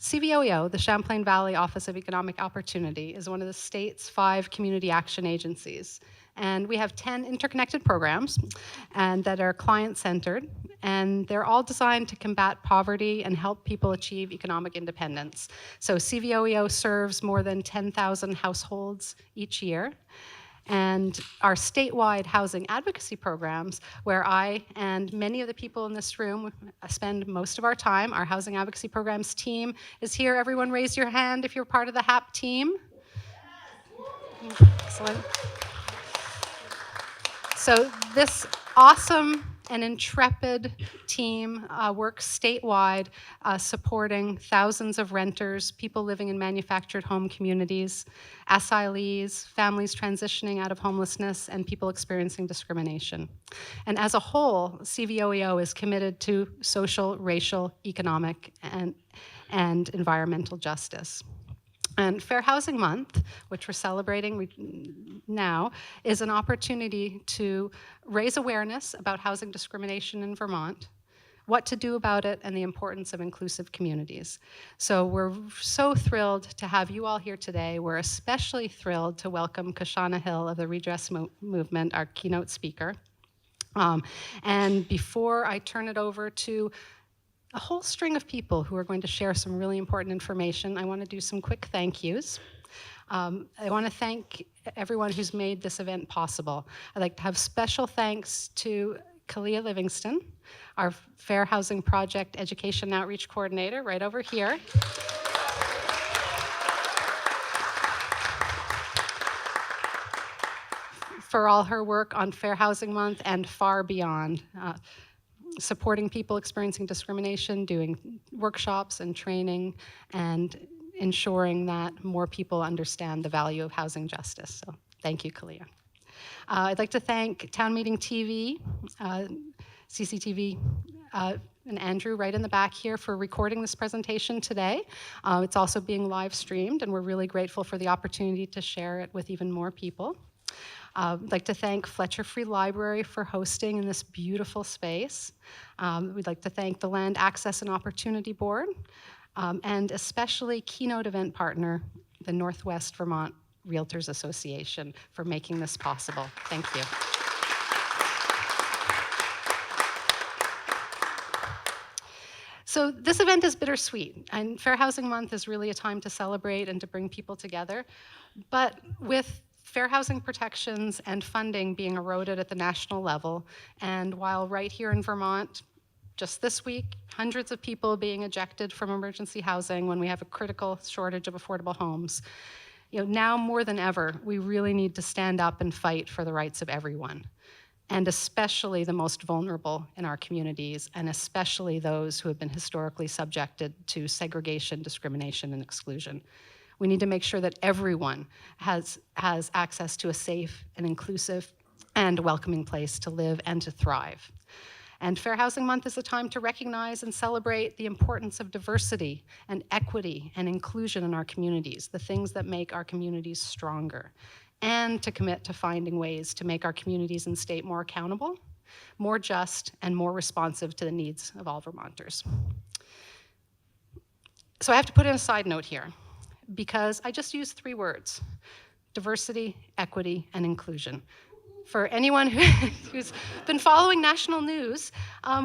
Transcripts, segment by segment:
CVOEO, the Champlain Valley Office of Economic Opportunity, is one of the state's 5 community action agencies. And we have 10 interconnected programs and that are client-centered, and they're all designed to combat poverty and help people achieve economic independence. So CVOEO serves more than 10,000 households each year. And our statewide housing advocacy programs, where I and many of the people in this room spend most of our time, our housing advocacy programs team is here. Everyone raise your hand if you're part of the HAP team. Excellent. So this awesome and intrepid team works statewide, supporting thousands of renters, people living in manufactured home communities, asylees, families transitioning out of homelessness, and people experiencing discrimination. And as a whole, CVOEO is committed to social, racial, economic, and environmental justice. And Fair Housing Month, which we're celebrating now, is an opportunity to raise awareness about housing discrimination in Vermont, what to do about it, and the importance of inclusive communities. So we're so thrilled to have you all here today. We're especially thrilled to welcome Cashauna Hill of the Redress Movement, our keynote speaker. And before I turn it over to a whole string of people who are going to share some really important information, I want to do some quick thank yous. I want to thank everyone who's made this event possible. I'd like to have special thanks to Leah Livingston, our Fair Housing Project Education Outreach Coordinator, right over here. For all her work on Fair Housing Month and far beyond. Supporting people experiencing discrimination, doing workshops and training, and ensuring that more people understand the value of housing justice. So thank you, Kalia. I'd like to thank Town Meeting TV, CCTV, and Andrew right in the back here for recording this presentation today. It's also being live streamed, and we're really grateful for the opportunity to share it with even more people. I'd like to thank Fletcher Free Library for hosting in this beautiful space. We'd like to thank the Land Access and Opportunity Board, and especially Keynote event partner, the Northwest Vermont Realtors Association, for making this possible. Thank you. So this event is bittersweet, and Fair Housing Month is really a time to celebrate and to bring people together. But with fair housing protections and funding being eroded at the national level, and while right here in Vermont, just this week, hundreds of people being ejected from emergency housing when we have a critical shortage of affordable homes, now more than ever, we really need to stand up and fight for the rights of everyone, and especially the most vulnerable in our communities, and especially those who have been historically subjected to segregation, discrimination, and exclusion. We need to make sure that everyone has access to a safe and inclusive and welcoming place to live and to thrive. And Fair Housing Month is a time to recognize and celebrate the importance of diversity and equity and inclusion in our communities, the things that make our communities stronger, and to commit to finding ways to make our communities and state more accountable, more just, and more responsive to the needs of all Vermonters. So I have to put in a side note here, because I just used 3 words: diversity, equity, and inclusion. For anyone who's been following national news,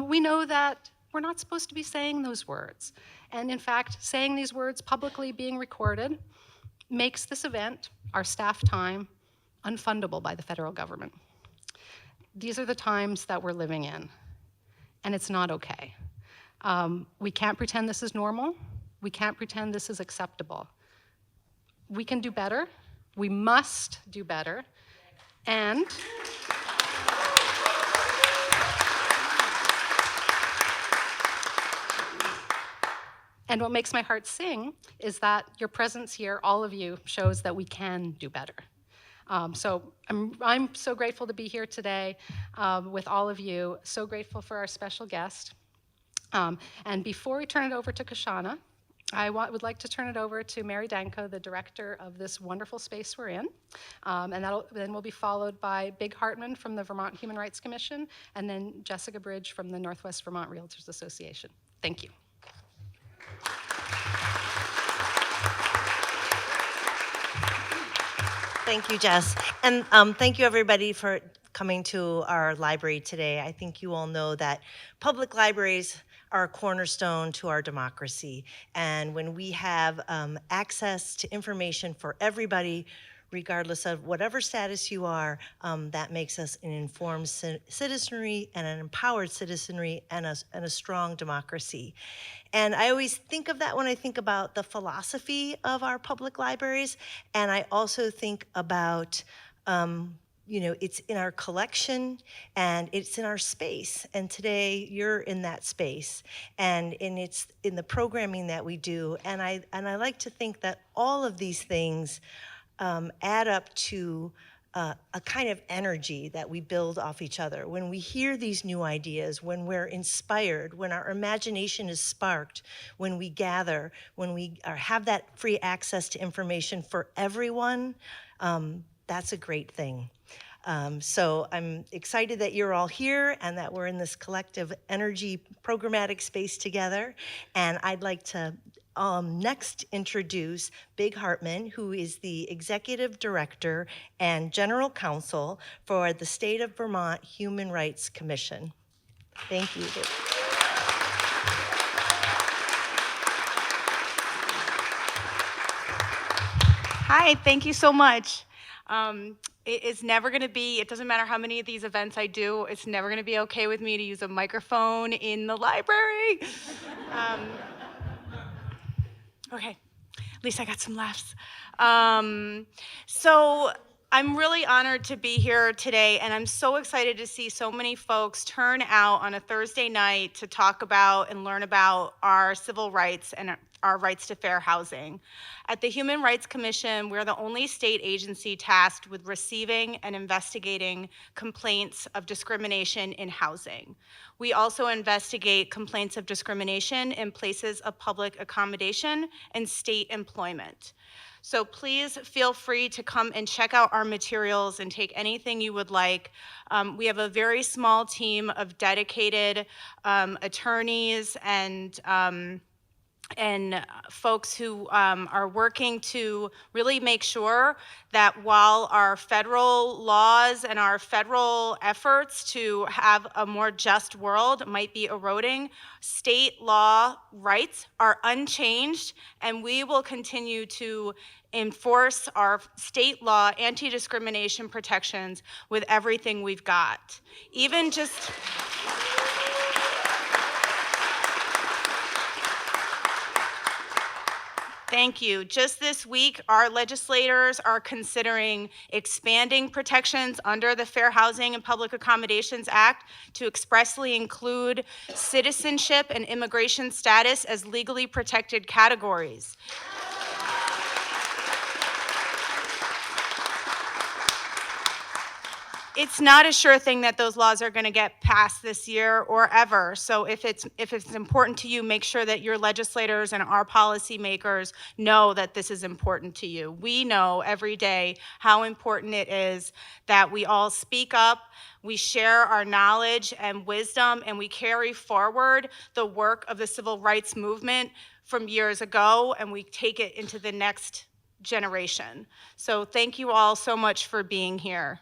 we know that we're not supposed to be saying those words. And in fact, saying these words publicly, being recorded, makes this event, our staff time, unfundable by the federal government. These are the times that we're living in, and it's not okay. We can't pretend this is normal. We can't pretend this is acceptable. We can do better. We must do better. And what makes my heart sing is that your presence here, all of you, shows that we can do better. So I'm so grateful to be here today with all of you, so grateful for our special guest. And before we turn it over to Cashauna, I would like to turn it over to Mary Danko, the director of this wonderful space we're in. And then will be followed by Big Hartman from the Vermont Human Rights Commission, and then Jessica Bridge from the Northwest Vermont Realtors Association. Thank you. Thank you, Jess. And thank you, everybody, for coming to our library today. I think you all know that public libraries are a cornerstone to our democracy. And when we have access to information for everybody, regardless of whatever status you are, that makes us an informed citizenry and an empowered citizenry and a strong democracy. And I always think of that when I think about the philosophy of our public libraries. And I also think about, it's in our collection and it's in our space. And today you're in that space, and it's in the programming that we do. And I like to think that all of these things add up to a kind of energy that we build off each other. When we hear these new ideas, when we're inspired, when our imagination is sparked, when we gather, when we have that free access to information for everyone, that's a great thing. So I'm excited that you're all here and that we're in this collective energy programmatic space together. And I'd like to next introduce Big Hartman, who is the Executive Director and General Counsel for the State of Vermont Human Rights Commission. Thank you. Hi, thank you so much. It is never going to be, it doesn't matter how many of these events I do, it's never going to be okay with me to use a microphone in the library. Okay, at least I got some laughs. So I'm really honored to be here today, and I'm so excited to see so many folks turn out on a Thursday night to talk about and learn about our civil rights and our rights to fair housing. At the Human Rights Commission, we're the only state agency tasked with receiving and investigating complaints of discrimination in housing. We also investigate complaints of discrimination in places of public accommodation and state employment. So please feel free to come and check out our materials and take anything you would like. We have a very small team of dedicated attorneys and folks who are working to really make sure that while our federal laws and our federal efforts to have a more just world might be eroding, state law rights are unchanged, and we will continue to enforce our state law anti-discrimination protections with everything we've got. Even just... Thank you. Just this week, our legislators are considering expanding protections under the Fair Housing and Public Accommodations Act to expressly include citizenship and immigration status as legally protected categories. It's not a sure thing that those laws are going to get passed this year or ever. So if it's important to you, make sure that your legislators and our policymakers know that this is important to you. We know every day how important it is that we all speak up, we share our knowledge and wisdom, and we carry forward the work of the civil rights movement from years ago, and we take it into the next generation. So thank you all so much for being here.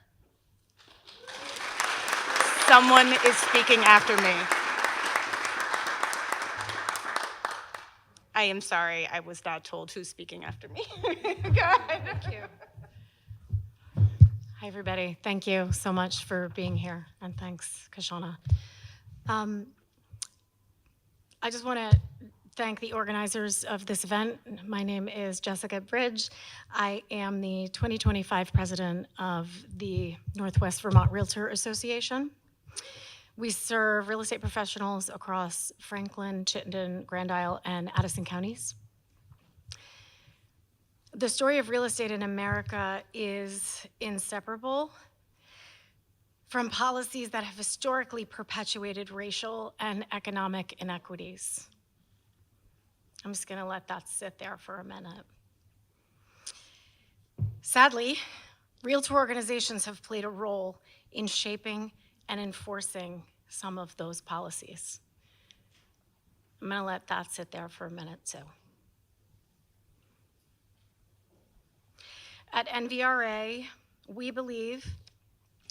Someone is speaking after me. I am sorry, I was not told who's speaking after me. Go ahead. Thank you. Hi, everybody. Thank you so much for being here, and thanks, Cashauna. I just want to thank the organizers of this event. My name is Jessica Bridge. I am the 2025 president of the Northwest Vermont Realtor Association. We serve real estate professionals across Franklin, Chittenden, Grand Isle, and Addison counties. The story of real estate in America is inseparable from policies that have historically perpetuated racial and economic inequities. I'm just going to let that sit there for a minute. Sadly, realtor organizations have played a role in shaping and enforcing some of those policies. I'm going to let that sit there for a minute too. At NVRA, we believe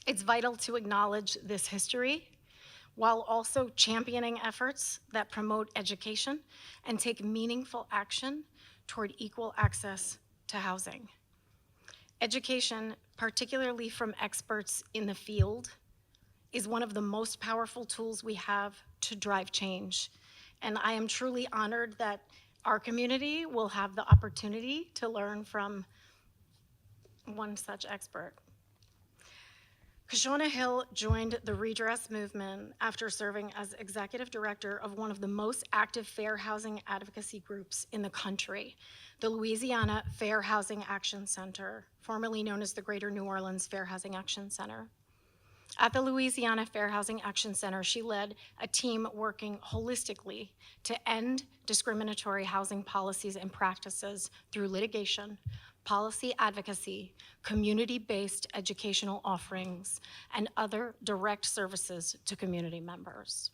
it's vital to acknowledge this history while also championing efforts that promote education and take meaningful action toward equal access to housing. Education, particularly from experts in the field, is one of the most powerful tools we have to drive change. And I am truly honored that our community will have the opportunity to learn from one such expert. Cashauna Hill joined the Redress Movement after serving as executive director of one of the most active fair housing advocacy groups in the country, the Louisiana Fair Housing Action Center, formerly known as the Greater New Orleans Fair Housing Action Center. At the Louisiana Fair Housing Action Center, she led a team working holistically to end discriminatory housing policies and practices through litigation, policy advocacy, community-based educational offerings, and other direct services to community members.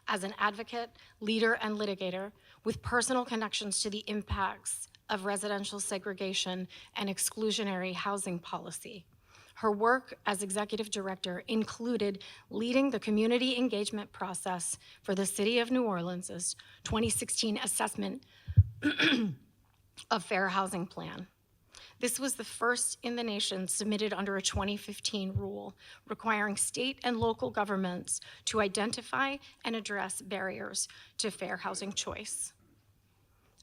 As an advocate, leader, and litigator with personal connections to the impacts of residential segregation and exclusionary housing policy, her work as executive director included leading the community engagement process for the City of New Orleans' 2016 assessment of Fair Housing Plan. This was the first in the nation submitted under a 2015 rule requiring state and local governments to identify and address barriers to fair housing choice.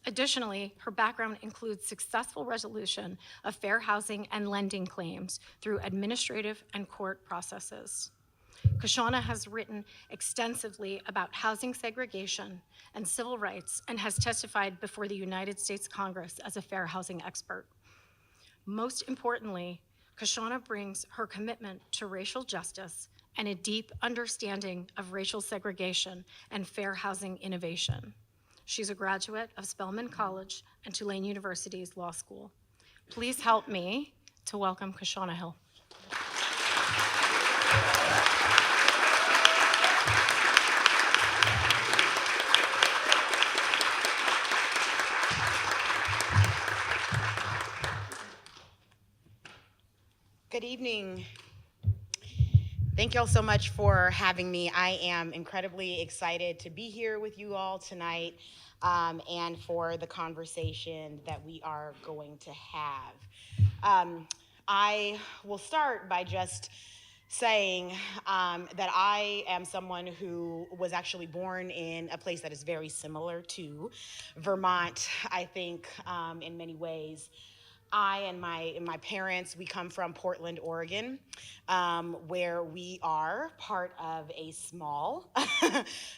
Additionally, her background includes successful resolution of fair housing and lending claims through administrative and court processes. Cashauna has written extensively about housing segregation and civil rights and has testified before the United States Congress as a fair housing expert. Most importantly, Cashauna brings her commitment to racial justice and a deep understanding of racial segregation and fair housing innovation. She's a graduate of Spelman College and Tulane University's Law School. Please help me to welcome Cashauna Hill. Good evening. Thank you all so much for having me. I am incredibly excited to be here with you all tonight and for the conversation that we are going to have. I will start by just saying that I am someone who was actually born in a place that is very similar to Vermont, I think, in many ways. I and my parents, we come from Portland, Oregon, where we are part of a small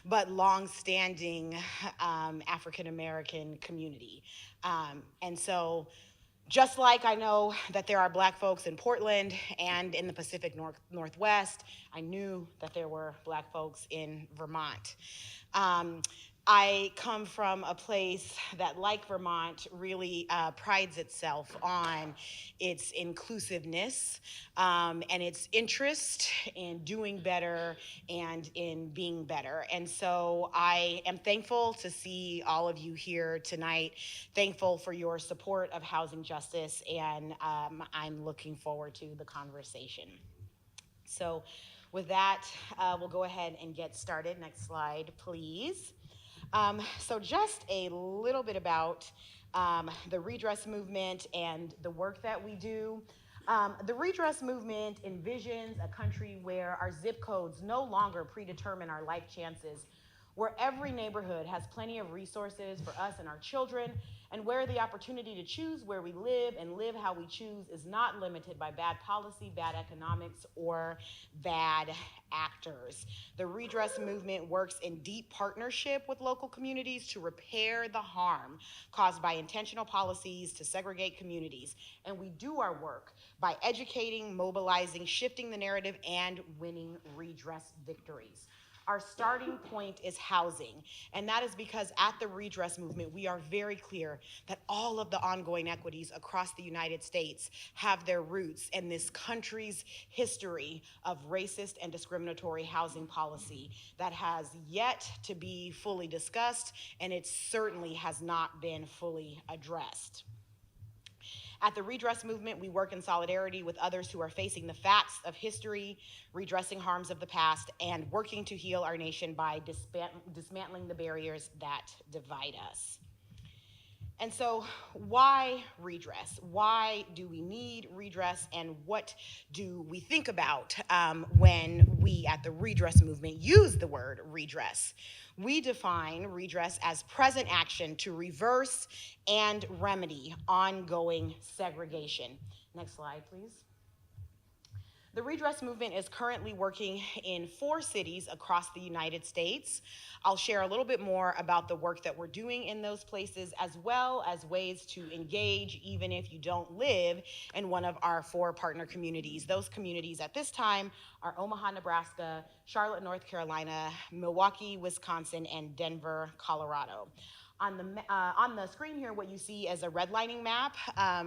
but long-standing African-American community. And so just like I know that there are Black folks in Portland and in the Pacific Northwest, I knew that there were Black folks in Vermont. I come from a place that, like Vermont, really prides itself on its inclusiveness and its interest in doing better and in being better. And so I am thankful to see all of you here tonight, thankful for your support of housing justice, and I'm looking forward to the conversation. So with that, we'll go ahead and get started. Next slide, please. So just a little bit about the Redress Movement and the work that we do. The Redress Movement envisions a country where our zip codes no longer predetermine our life chances, where every neighborhood has plenty of resources for us and our children, and where the opportunity to choose where we live and live how we choose is not limited by bad policy, bad economics, or bad actors. The Redress Movement works in deep partnership with local communities to repair the harm caused by intentional policies to segregate communities. And we do our work by educating, mobilizing, shifting the narrative, and winning redress victories. Our starting point is housing, and that is because at the Redress Movement, we are very clear that all of the ongoing inequities across the United States have their roots in this country's history of racist and discriminatory housing policy that has yet to be fully discussed, and it certainly has not been fully addressed. At the Redress Movement, we work in solidarity with others who are facing the facts of history, redressing harms of the past, and working to heal our nation by dismantling the barriers that divide us. And so, why redress? Why do we need redress, and what do we think about when we at the Redress Movement use the word redress? We define redress as present action to reverse and remedy ongoing segregation. Next slide, please. The Redress Movement is currently working in 4 cities across the United States. I'll share a little bit more about the work that we're doing in those places, as well as ways to engage even if you don't live in one of our 4 partner communities. Those communities at this time are Omaha, Nebraska, Charlotte, North Carolina, Milwaukee, Wisconsin, and Denver, Colorado. On the screen here, what you see is a redlining map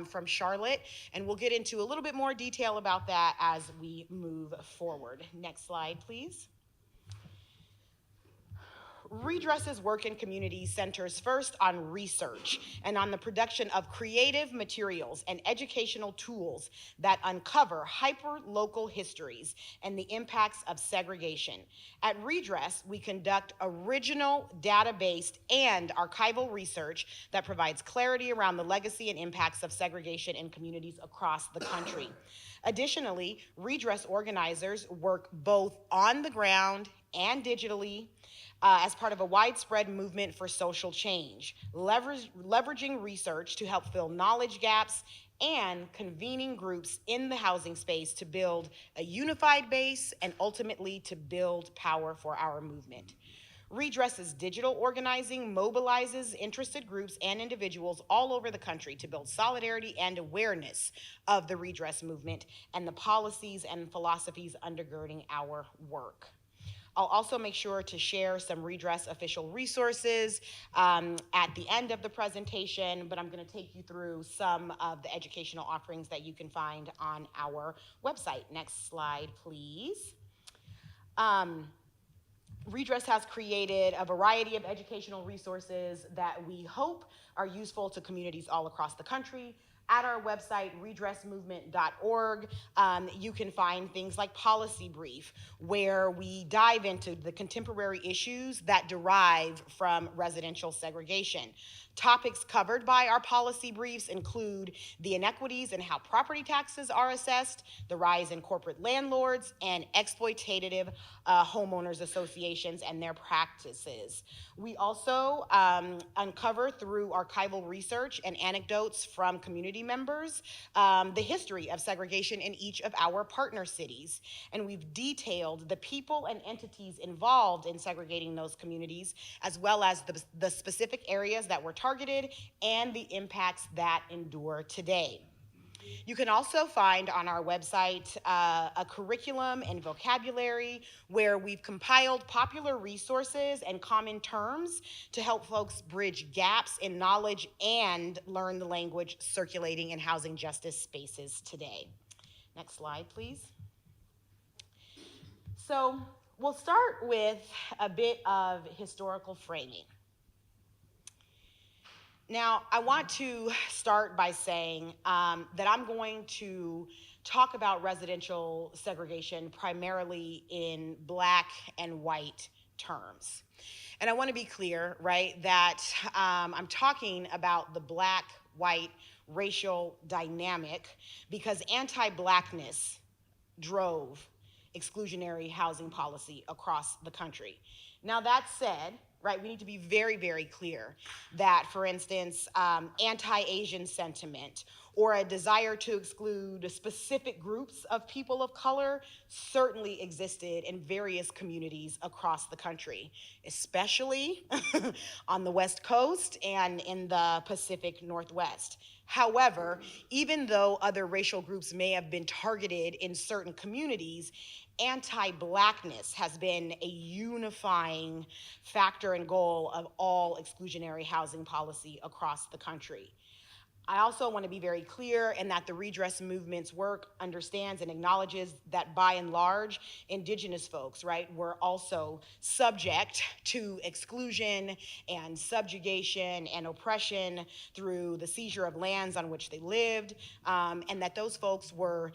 from Charlotte, and we'll get into a little bit more detail about that as we move forward. Next slide, please. Redress's work in communities centers first on research and on the production of creative materials and educational tools that uncover hyper-local histories and the impacts of segregation. At Redress, we conduct original, data-based, and archival research that provides clarity around the legacy and impacts of segregation in communities across the country. Additionally, Redress organizers work both on the ground and digitally as part of a widespread movement for social change, leveraging research to help fill knowledge gaps and convening groups in the housing space to build a unified base and ultimately to build power for our movement. Redress's digital organizing mobilizes interested groups and individuals all over the country to build solidarity and awareness of the Redress Movement and the policies and philosophies undergirding our work. I'll also make sure to share some Redress official resources at the end of the presentation, but I'm going to take you through some of the educational offerings that you can find on our website. Next slide, please. Redress has created a variety of educational resources that we hope are useful to communities all across the country. At our website, redressmovement.org, you can find things like Policy Brief, where we dive into the contemporary issues that derive from residential segregation. Topics covered by our policy briefs include the inequities in how property taxes are assessed, the rise in corporate landlords, and exploitative homeowners associations and their practices. We also uncover through archival research and anecdotes from community members the history of segregation in each of our partner cities. And we've detailed the people and entities involved in segregating those communities, as well as the specific areas that were targeted and the impacts that endure today. You can also find on our website a curriculum and vocabulary where we've compiled popular resources and common terms to help folks bridge gaps in knowledge and learn the language circulating in housing justice spaces today. Next slide, please. So we'll start with a bit of historical framing. Now, I want to start by saying that I'm going to talk about residential segregation primarily in Black and white terms. And I want to be clear, right, that I'm talking about the Black-white racial dynamic because anti-Blackness drove exclusionary housing policy across the country. Now, that said, right, we need to be very, very clear that, for instance, anti-Asian sentiment or a desire to exclude specific groups of people of color certainly existed in various communities across the country, especially on the West Coast and in the Pacific Northwest. However, even though other racial groups may have been targeted in certain communities, anti-Blackness has been a unifying factor and goal of all exclusionary housing policy across the country. I also want to be very clear in that the redress movement's work understands and acknowledges that by and large, indigenous folks, right, were also subject to exclusion and subjugation and oppression through the seizure of lands on which they lived, and that those folks were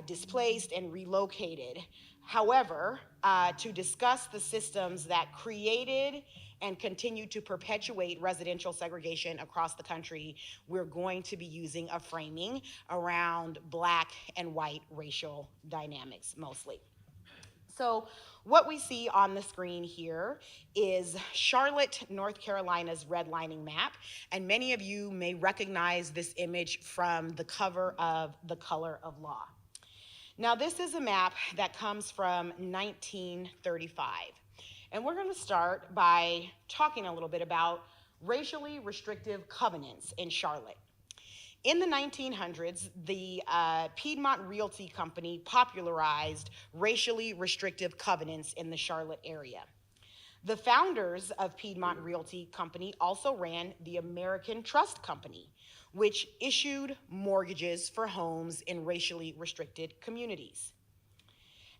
displaced and relocated. However, to discuss the systems that created and continue to perpetuate residential segregation across the country, we're going to be using a framing around Black and white racial dynamics mostly. So what we see on the screen here is Charlotte, North Carolina's redlining map, and many of you may recognize this image from the cover of The Color of Law. Now, this is a map that comes from 1935. And we're going to start by talking a little bit about racially restrictive covenants in Charlotte. In the 1900s, the Piedmont Realty Company popularized racially restrictive covenants in the Charlotte area. The founders of Piedmont Realty Company also ran the American Trust Company, which issued mortgages for homes in racially restricted communities.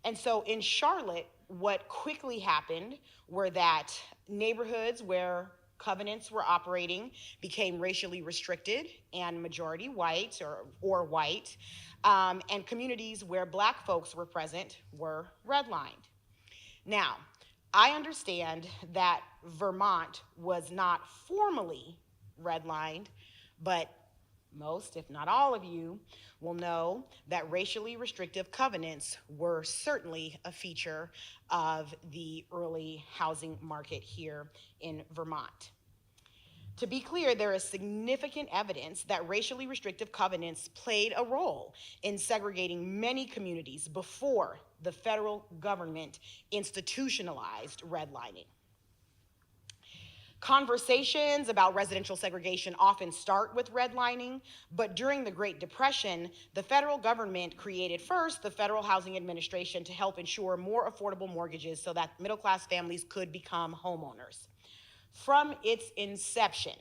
And so in Charlotte, what quickly happened were that neighborhoods where covenants were operating became racially restricted and majority white or white, and communities where Black folks were present were redlined. Now, I understand that Vermont was not formally redlined, but most, if not all of you, will know that racially restrictive covenants were certainly a feature of the early housing market here in Vermont. To be clear, there is significant evidence that racially restrictive covenants played a role in segregating many communities before the federal government institutionalized redlining. Conversations about residential segregation often start with redlining, but during the Great Depression, the federal government created first the Federal Housing Administration to help ensure more affordable mortgages so that middle-class families could become homeowners. From its inception,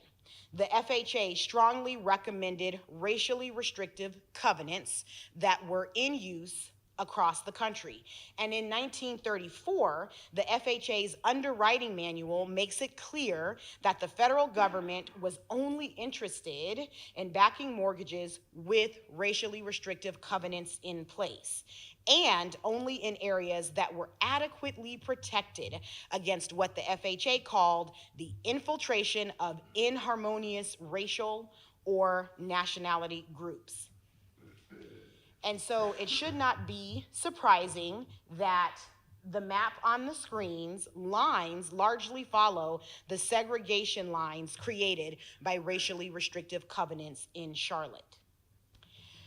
the FHA strongly recommended racially restrictive covenants that were in use across the country. And in 1934, the FHA's underwriting manual makes it clear that the federal government was only interested in backing mortgages with racially restrictive covenants in place, and only in areas that were adequately protected against what the FHA called the infiltration of inharmonious racial or nationality groups. And so it should not be surprising that the map on the screen's lines largely follow the segregation lines created by racially restrictive covenants in Charlotte.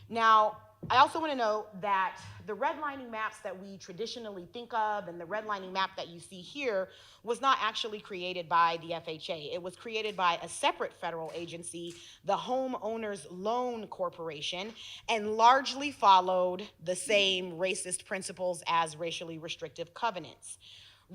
Now, I also want to note that the redlining maps that we traditionally think of and the redlining map that you see here was not actually created by the FHA. It was created by a separate federal agency, the Homeowners Loan Corporation, and largely followed the same racist principles as racially restrictive covenants.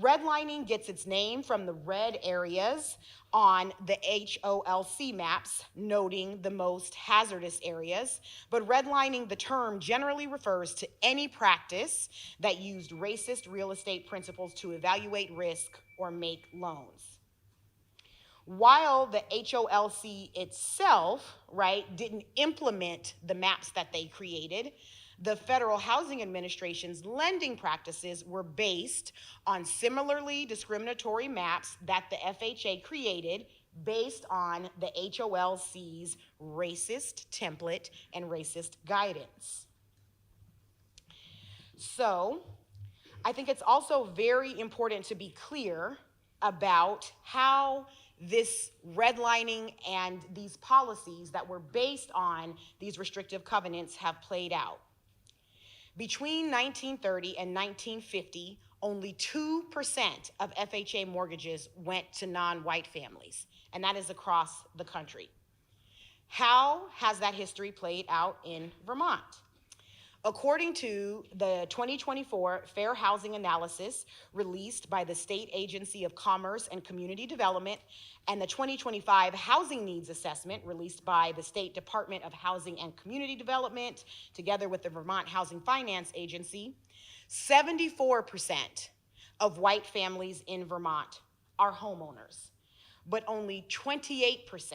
Redlining gets its name from the red areas on the HOLC maps, noting the most hazardous areas, but redlining, the term, generally refers to any practice that used racist real estate principles to evaluate risk or make loans. While the HOLC itself, didn't implement the maps that they created, the Federal Housing Administration's lending practices were based on similarly discriminatory maps that the FHA created based on the HOLC's racist template and racist guidance. So, I think it's also very important to be clear about how this redlining and these policies that were based on these restrictive covenants have played out. Between 1930 and 1950, only 2% of FHA mortgages went to non-white families, and that is across the country. How has that history played out in Vermont? According to the 2024 Fair Housing Analysis released by the State Agency of Commerce and Community Development and the 2025 Housing Needs Assessment released by the State Department of Housing and Community Development together with the Vermont Housing Finance Agency, 74% of white families in Vermont are homeowners, but only 28%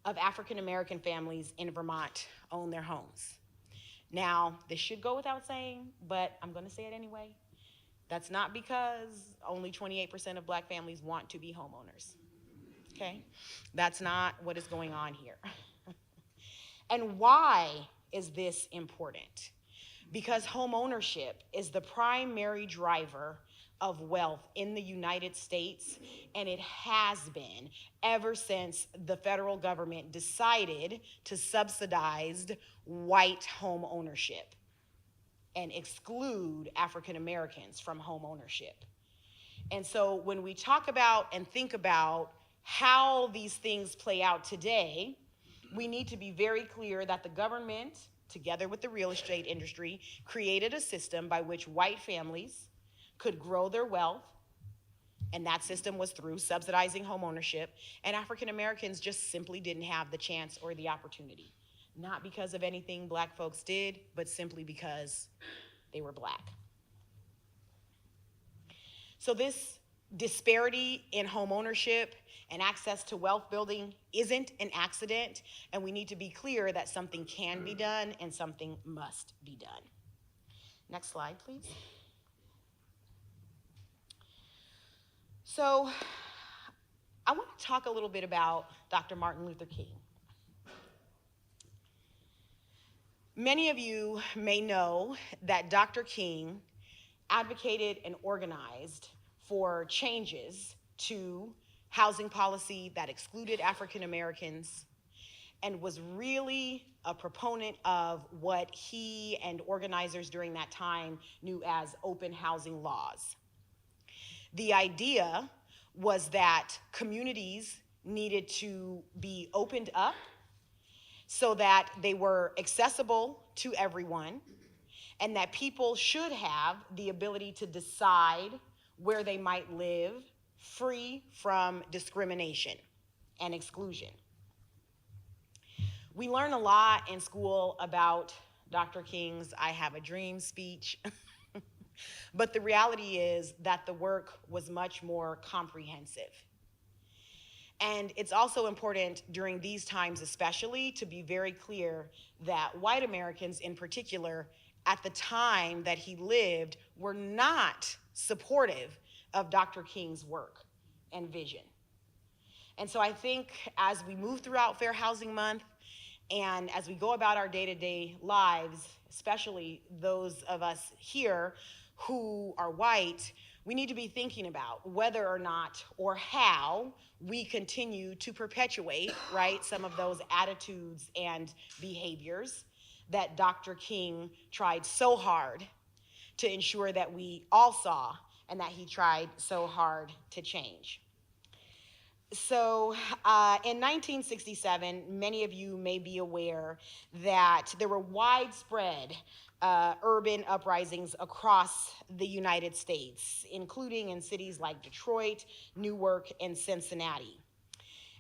of African American families in Vermont own their homes. Now, this should go without saying, but I'm going to say it anyway. That's not because only 28% of black families want to be homeowners. Okay? That's not what is going on here. And why is this important? Because home ownership is the primary driver of wealth in the United States, and it has been ever since the federal government decided to subsidize white home ownership and exclude African Americans from home ownership. And so when we talk about and think about how these things play out today, we need to be very clear that the government, together with the real estate industry, created a system by which white families could grow their wealth, and that system was through subsidizing home ownership, and African Americans just simply didn't have the chance or the opportunity. Not because of anything black folks did, but simply because they were black. So this disparity in home ownership and access to wealth building isn't an accident, and we need to be clear that something can be done and something must be done. Next slide, please. So I want to talk a little bit about Dr. Martin Luther King. Many of you may know that Dr. King advocated and organized for changes to housing policy that excluded African Americans and was really a proponent of what he and organizers during that time knew as open housing laws. The idea was that communities needed to be opened up so that they were accessible to everyone, and that people should have the ability to decide where they might live free from discrimination and exclusion. We learn a lot in school about Dr. King's I Have a Dream speech. But the reality is that the work was much more comprehensive. And it's also important during these times especially to be very clear that white Americans in particular, at the time that he lived, were not supportive of Dr. King's work and vision. And so I think as we move throughout Fair Housing Month and as we go about our day-to-day lives, especially those of us here who are white, we need to be thinking about whether or not or how we continue to perpetuate, right, some of those attitudes and behaviors that Dr. King tried so hard to ensure that we all saw and that he tried so hard to change. So in 1967, many of you may be aware that there were widespread urban uprisings across the United States, including in cities like Detroit, Newark, and Cincinnati.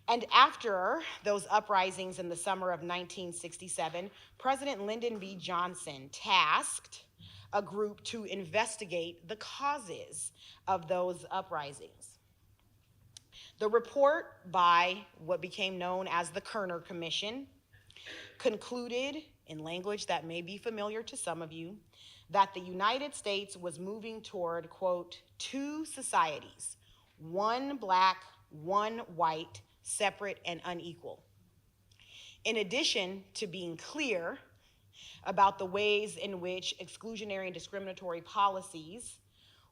And after those uprisings in the summer of 1967, President Lyndon B. Johnson tasked a group to investigate the causes of those uprisings. The report by what became known as the Kerner Commission concluded, in language that may be familiar to some of you, that the United States was moving toward, quote, two societies, one black, one white, separate and unequal. In addition to being clear about the ways in which exclusionary and discriminatory policies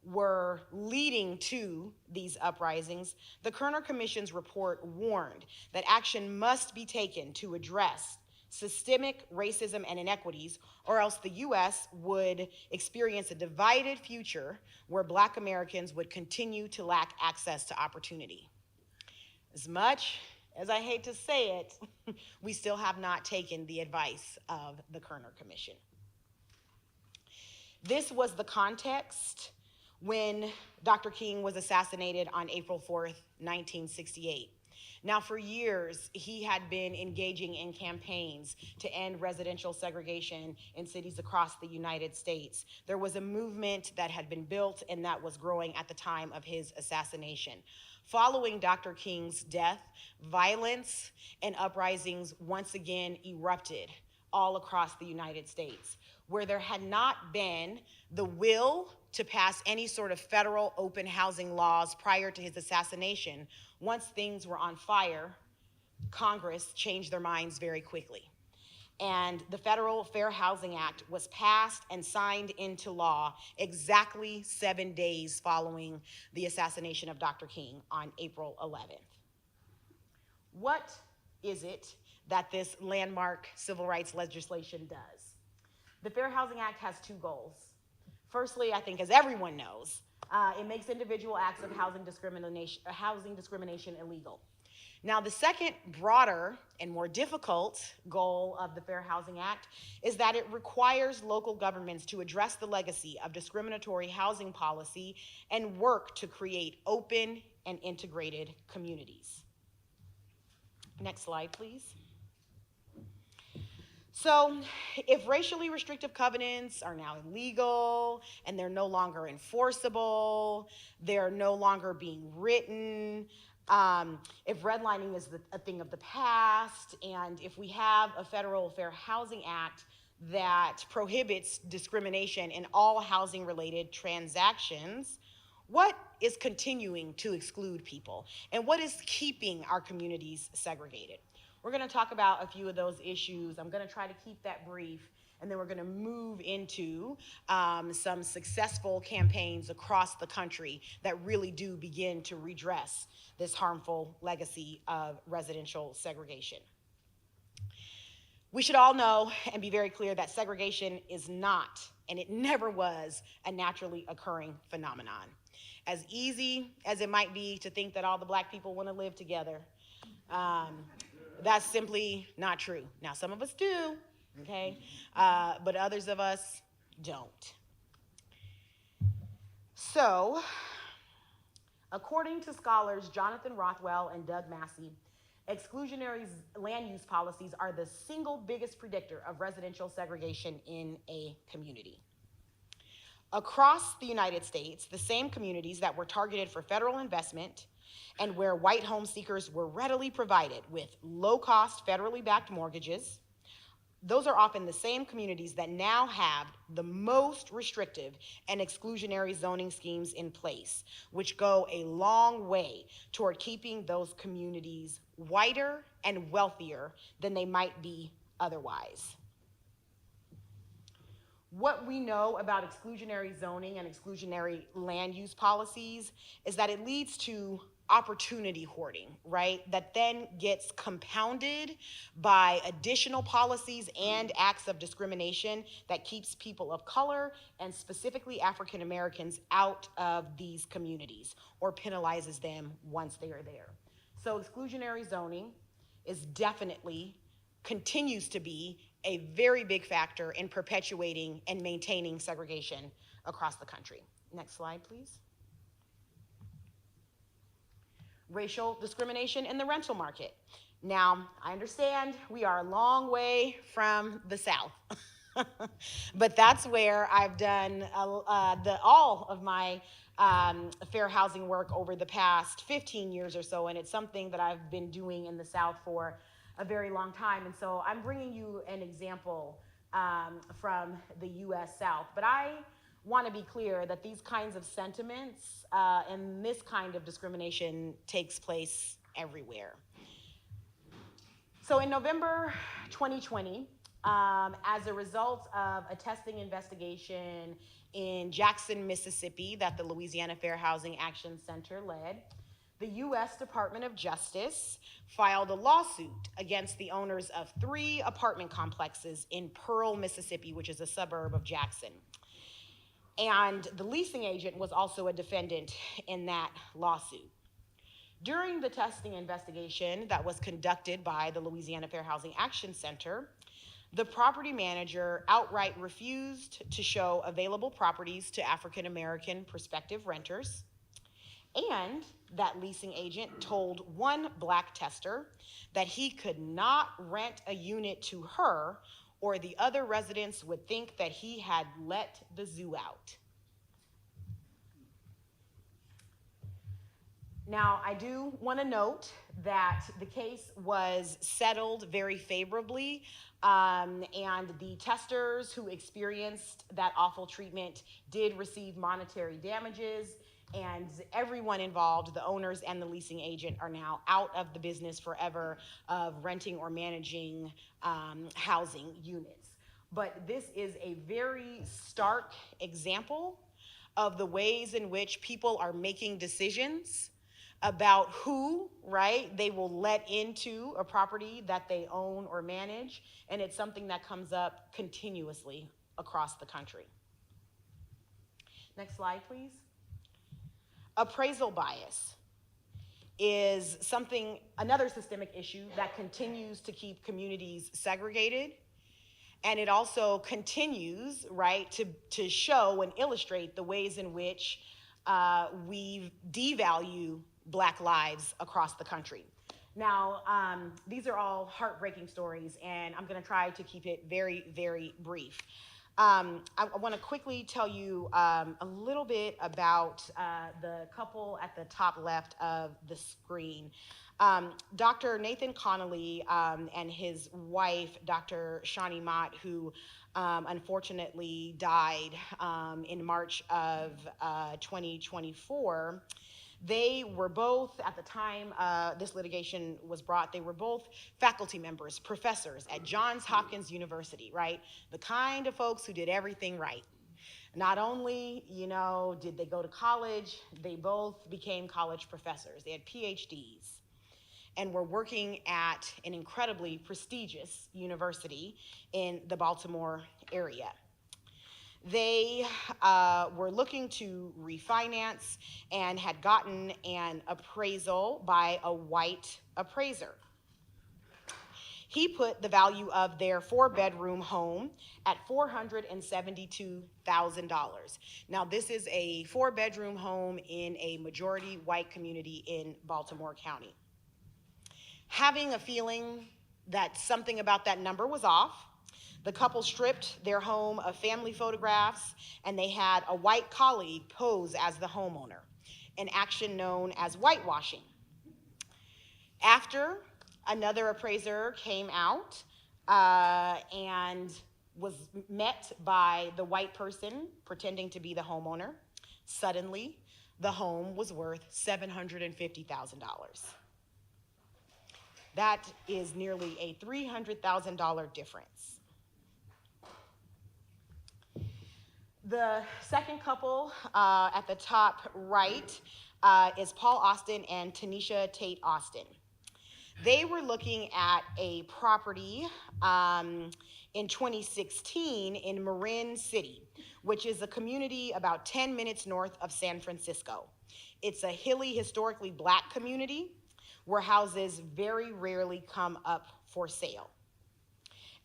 were leading to these uprisings, the Kerner Commission's report warned that action must be taken to address systemic racism and inequities, or else the U.S. would experience a divided future where Black Americans would continue to lack access to opportunity. As much as I hate to say it, we still have not taken the advice of the Kerner Commission. This was the context when Dr. King was assassinated on April 4th, 1968. Now, for years, he had been engaging in campaigns to end residential segregation in cities across the United States. There was a movement that had been built and that was growing at the time of his assassination. Following Dr. King's death, violence and uprisings once again erupted all across the United States, where there had not been the will to pass any sort of federal open housing laws prior to his assassination. Once things were on fire, Congress changed their minds very quickly. And the Federal Fair Housing Act was passed and signed into law exactly 7 days following the assassination of Dr. King on April 11th. What is it that this landmark civil rights legislation does? The Fair Housing Act has two goals. Firstly, I think as everyone knows, it makes individual acts of housing discrimination illegal. Now, the second broader and more difficult goal of the Fair Housing Act is that it requires local governments to address the legacy of discriminatory housing policy and work to create open and integrated communities. Next slide, please. So, if racially restrictive covenants are now illegal and they're no longer enforceable, they're no longer being written, if redlining is a thing of the past, and if we have a federal Fair Housing Act that prohibits discrimination in all housing-related transactions, what is continuing to exclude people? And what is keeping our communities segregated? We're going to talk about a few of those issues. I'm going to try to keep that brief, and then we're going to move into some successful campaigns across the country that really do begin to redress this harmful legacy of residential segregation. We should all know and be very clear that segregation is not, and it never was, a naturally occurring phenomenon. As easy as it might be to think that all the Black people want to live together, that's simply not true. Now, some of us do, okay? But others of us don't. So, according to scholars Jonathan Rothwell and Doug Massey, exclusionary land use policies are the single biggest predictor of residential segregation in a community. Across the United States, the same communities that were targeted for federal investment and where white home seekers were readily provided with low-cost federally backed mortgages, those are often the same communities that now have the most restrictive and exclusionary zoning schemes in place, which go a long way toward keeping those communities whiter and wealthier than they might be otherwise. What we know about exclusionary zoning and exclusionary land use policies is that it leads to opportunity hoarding, right? That then gets compounded by additional policies and acts of discrimination that keeps people of color and specifically African Americans out of these communities or penalizes them once they are there. So exclusionary zoning is definitely, continues to be a very big factor in perpetuating and maintaining segregation across the country. Next slide, please. Racial discrimination in the rental market. Now, I understand we are a long way from the South, but that's where I've done all of my fair housing work over the past 15 years or so, and it's something that I've been doing in the South for a very long time. And so I'm bringing you an example from the U.S. South, but I want to be clear that these kinds of sentiments and this kind of discrimination takes place everywhere. So in November 2020, as a result of a testing investigation in Jackson, Mississippi, that the Louisiana Fair Housing Action Center led, the U.S. Department of Justice filed a lawsuit against the owners of 3 apartment complexes in Pearl, Mississippi, which is a suburb of Jackson. And the leasing agent was also a defendant in that lawsuit. During the testing investigation that was conducted by the Louisiana Fair Housing Action Center, the property manager outright refused to show available properties to African American prospective renters, and that leasing agent told one Black tester that he could not rent a unit to her or the other residents would think that he had let the zoo out. Now, I do want to note that the case was settled very favorably, and the testers who experienced that awful treatment did receive monetary damages, and everyone involved, the owners and the leasing agent, are now out of the business forever of renting or managing housing units. But this is a very stark example of the ways in which people are making decisions about who, right, they will let into a property that they own or manage, and it's something that comes up continuously across the country. Next slide, please. Appraisal bias is another systemic issue that continues to keep communities segregated, and it also continues, right, to show and illustrate the ways in which we devalue Black lives across the country. Now, these are all heartbreaking stories, and I'm going to try to keep it very, very brief. I want to quickly tell you a little bit about the couple at the top left of the screen. Dr. Nathan Connolly and his wife, Dr. Shani Mott, who unfortunately died in March of 2024, they were both, at the time this litigation was brought, they were both faculty members, professors at Johns Hopkins University, right? The kind of folks who did everything right. Not only, did they go to college, they both became college professors. They had PhDs and were working at an incredibly prestigious university in the Baltimore area. They were looking to refinance and had gotten an appraisal by a white appraiser. He put the value of their 4-bedroom home at $472,000. Now, this is a 4-bedroom home in a majority white community in Baltimore County. Having a feeling that something about that number was off, the couple stripped their home of family photographs, and they had a white colleague pose as the homeowner, an action known as whitewashing. After, another appraiser came out and was met by the white person pretending to be the homeowner. Suddenly, the home was worth $750,000. That is nearly a $300,000 difference. The second couple at the top right is Paul Austin and Tanisha Tate Austin. They were looking at a property in 2016 in Marin City, which is a community about 10 minutes north of San Francisco. It's a hilly, historically Black community where houses very rarely come up for sale.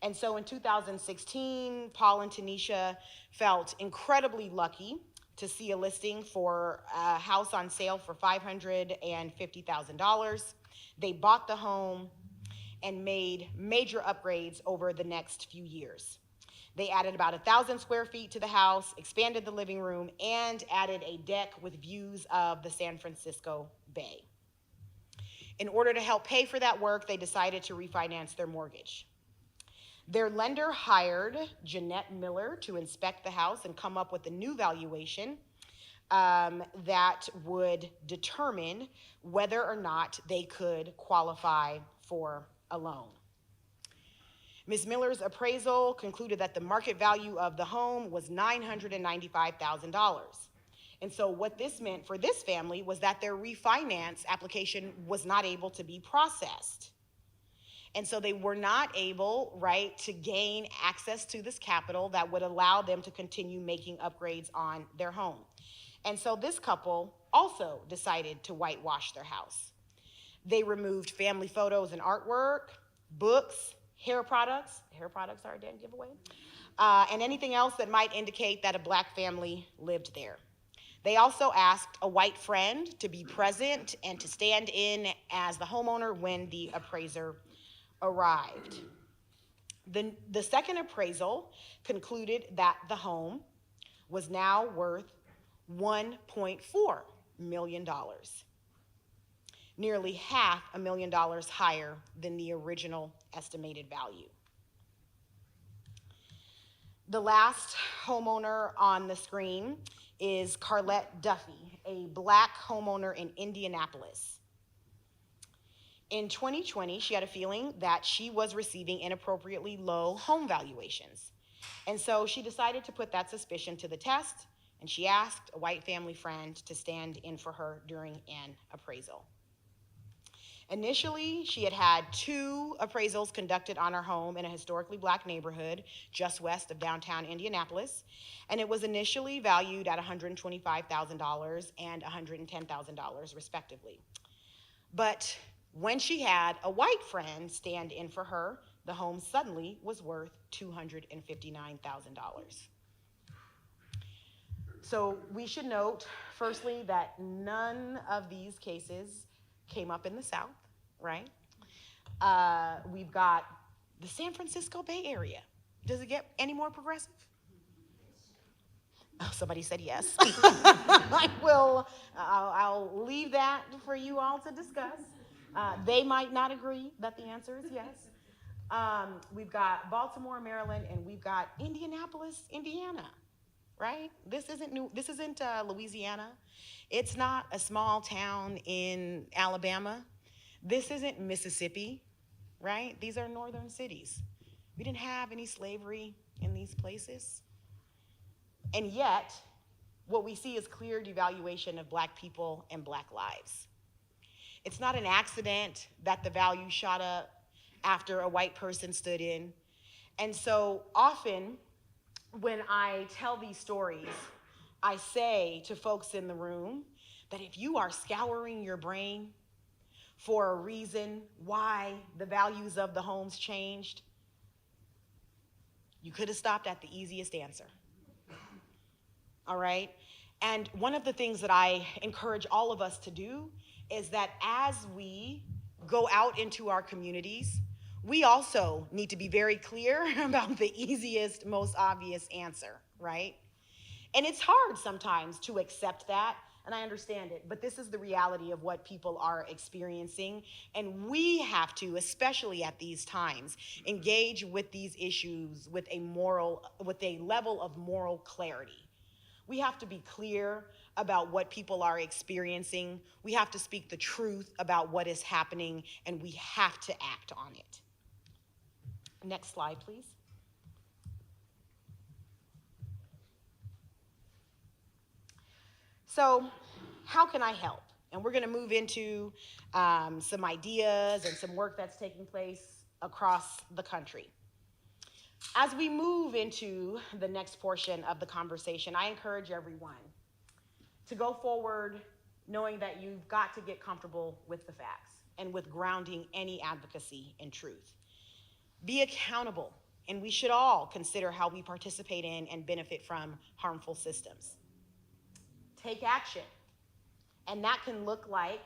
And so in 2016, Paul and Tanisha felt incredibly lucky to see a listing for a house on sale for $550,000. They bought the home and made major upgrades over the next few years. They added about 1,000 square feet to the house, expanded the living room, and added a deck with views of the San Francisco Bay. In order to help pay for that work, they decided to refinance their mortgage. Their lender hired Jeanette Miller to inspect the house and come up with a new valuation that would determine whether or not they could qualify for a loan. Ms. Miller's appraisal concluded that the market value of the home was $995,000. And so what this meant for this family was that their refinance application was not able to be processed. And so they were not able, right, to gain access to this capital that would allow them to continue making upgrades on their home. And so this couple also decided to whitewash their house. They removed family photos and artwork, books, hair products are a dead giveaway, and anything else that might indicate that a black family lived there. They also asked a white friend to be present and to stand in as the homeowner when the appraiser arrived. The second appraisal concluded that the home was now worth $1.4 million, nearly $500,000 higher than the original estimated value. The last homeowner on the screen is Carlette Duffy, a black homeowner in Indianapolis. In 2020, she had a feeling that she was receiving inappropriately low home valuations. And so she decided to put that suspicion to the test, and she asked a white family friend to stand in for her during an appraisal. Initially, she had had 2 appraisals conducted on her home in a historically black neighborhood just west of downtown Indianapolis, and it was initially valued at $125,000 and $110,000 respectively. But when she had a white friend stand in for her, the home suddenly was worth $259,000. So we should note, firstly, that none of these cases came up in the South, right? We've got the San Francisco Bay Area. Does it get any more progressive? Oh, somebody said yes. I'll leave that for you all to discuss. They might not agree that the answer is yes. We've got Baltimore, Maryland, and we've got Indianapolis, Indiana, right? This isn't Louisiana. It's not a small town in Alabama. This isn't Mississippi, right? These are northern cities. We didn't have any slavery in these places. And yet, what we see is clear devaluation of black people and black lives. It's not an accident that the value shot up after a white person stood in. And so often, when I tell these stories, I say to folks in the room that if you are scouring your brain for a reason why the values of the homes changed, you could have stopped at the easiest answer. All right? And one of the things that I encourage all of us to do is that as we go out into our communities, we also need to be very clear about the easiest, most obvious answer, right? And it's hard sometimes to accept that, and I understand it, but this is the reality of what people are experiencing, and we have to, especially at these times, engage with these issues with a level of moral clarity. We have to be clear about what people are experiencing. We have to speak the truth about what is happening, and we have to act on it. Next slide, please. So, how can I help? And we're gonna move into some ideas and some work that's taking place across the country. As we move into the next portion of the conversation, I encourage everyone to go forward knowing that you've got to get comfortable with the facts and with grounding any advocacy in truth. Be accountable, and we should all consider how we participate in and benefit from harmful systems. Take action, and that can look like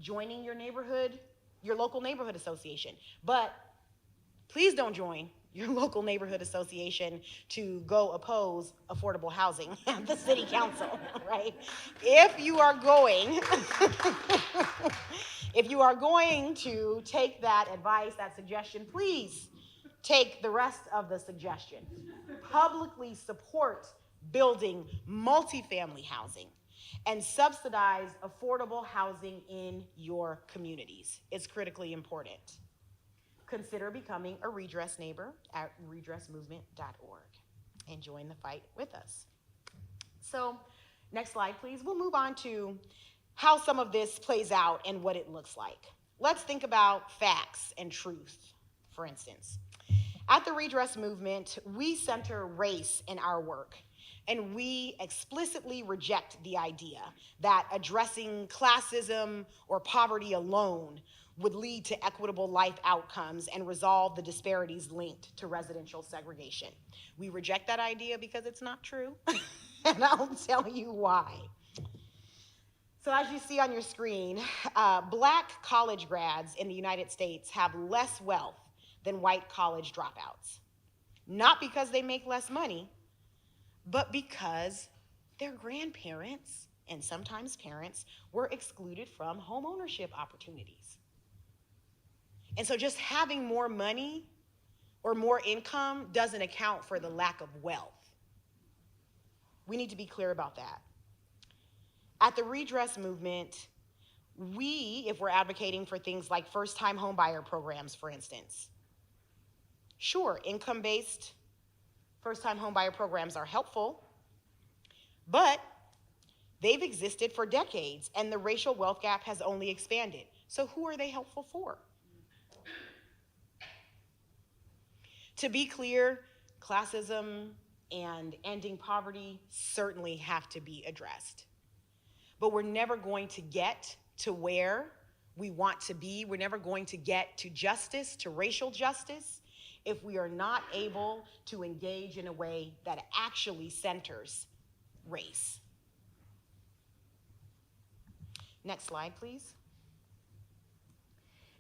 joining your local neighborhood association. But please don't join your local neighborhood association to go oppose affordable housing at the city council, right? If you are going to take that advice, that suggestion, please take the rest of the suggestion. Publicly support building multifamily housing and subsidize affordable housing in your communities. It's critically important. Consider becoming a Redress neighbor at redressmovement.org and join the fight with us. So, next slide, please. We'll move on to how some of this plays out and what it looks like. Let's think about facts and truth, for instance. At the Redress Movement, we center race in our work, and we explicitly reject the idea that addressing classism or poverty alone would lead to equitable life outcomes and resolve the disparities linked to residential segregation. We reject that idea because it's not true, and I'll tell you why. So as you see on your screen, Black college grads in the United States have less wealth than white college dropouts. Not because they make less money, but because their grandparents and sometimes parents were excluded from home ownership opportunities. And so just having more money or more income doesn't account for the lack of wealth. We need to be clear about that. At the Redress Movement, if we're advocating for things like first-time homebuyer programs, for instance, sure, income-based first-time homebuyer programs are helpful, but they've existed for decades, and the racial wealth gap has only expanded. So who are they helpful for? To be clear, classism and ending poverty certainly have to be addressed. But we're never going to get to where we want to be. We're never going to get to justice, to racial justice, if we are not able to engage in a way that actually centers race. Next slide, please.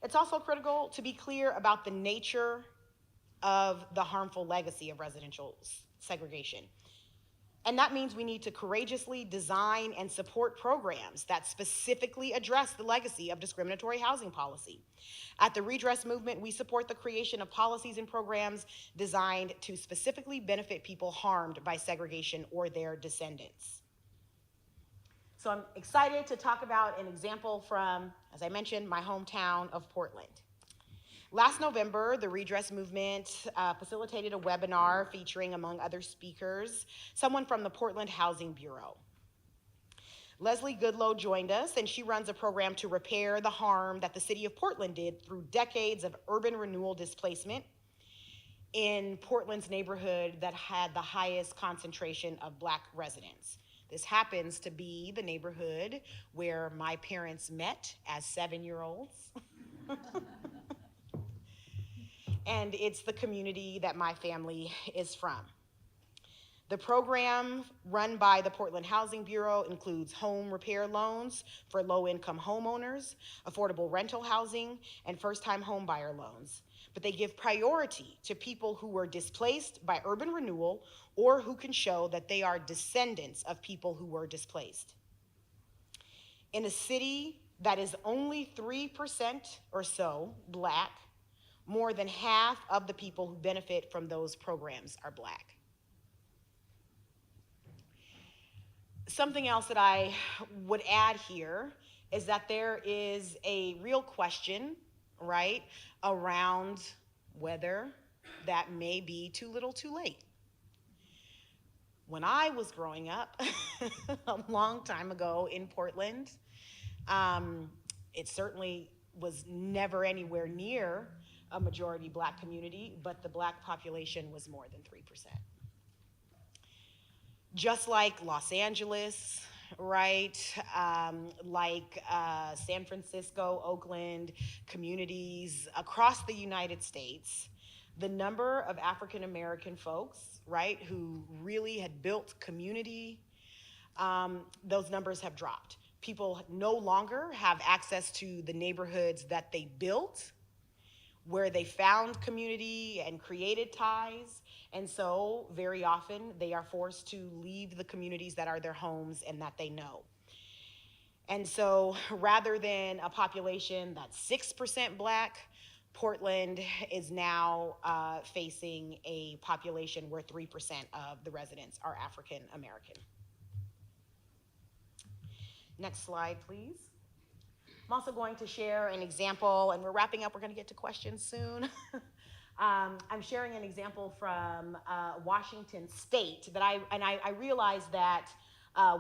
It's also critical to be clear about the nature of the harmful legacy of residential segregation. And that means we need to courageously design and support programs that specifically address the legacy of discriminatory housing policy. At the Redress Movement, we support the creation of policies and programs designed to specifically benefit people harmed by segregation or their descendants. So I'm excited to talk about an example from, as I mentioned, my hometown of Portland. Last November, the Redress Movement facilitated a webinar featuring, among other speakers, someone from the Portland Housing Bureau. Leslie Goodlow joined us, and she runs a program to repair the harm that the city of Portland did through decades of urban renewal displacement in Portland's neighborhood that had the highest concentration of Black residents. This happens to be the neighborhood where my parents met as 7-year-olds. And it's the community that my family is from. The program run by the Portland Housing Bureau includes home repair loans for low-income homeowners, affordable rental housing, and first-time homebuyer loans. But they give priority to people who were displaced by urban renewal or who can show that they are descendants of people who were displaced. In a city that is only 3% or so Black, more than half of the people who benefit from those programs are Black. Something else that I would add here is that there is a real question, right, around whether that may be too little too late. When I was growing up, a long time ago in Portland, it certainly was never anywhere near a majority Black community, but the Black population was more than 3%. Just like Los Angeles, right? Like San Francisco, Oakland, communities across the United States, the number of African American folks, right, who really had built community, those numbers have dropped. People no longer have access to the neighborhoods that they built, where they found community and created ties. And so very often they are forced to leave the communities that are their homes and that they know. And so rather than a population that's 6% Black, Portland is now facing a population where 3% of the residents are African American. Next slide, please. I'm also going to share an example, and we're wrapping up, we're gonna get to questions soon. I'm sharing an example from Washington State that I realized that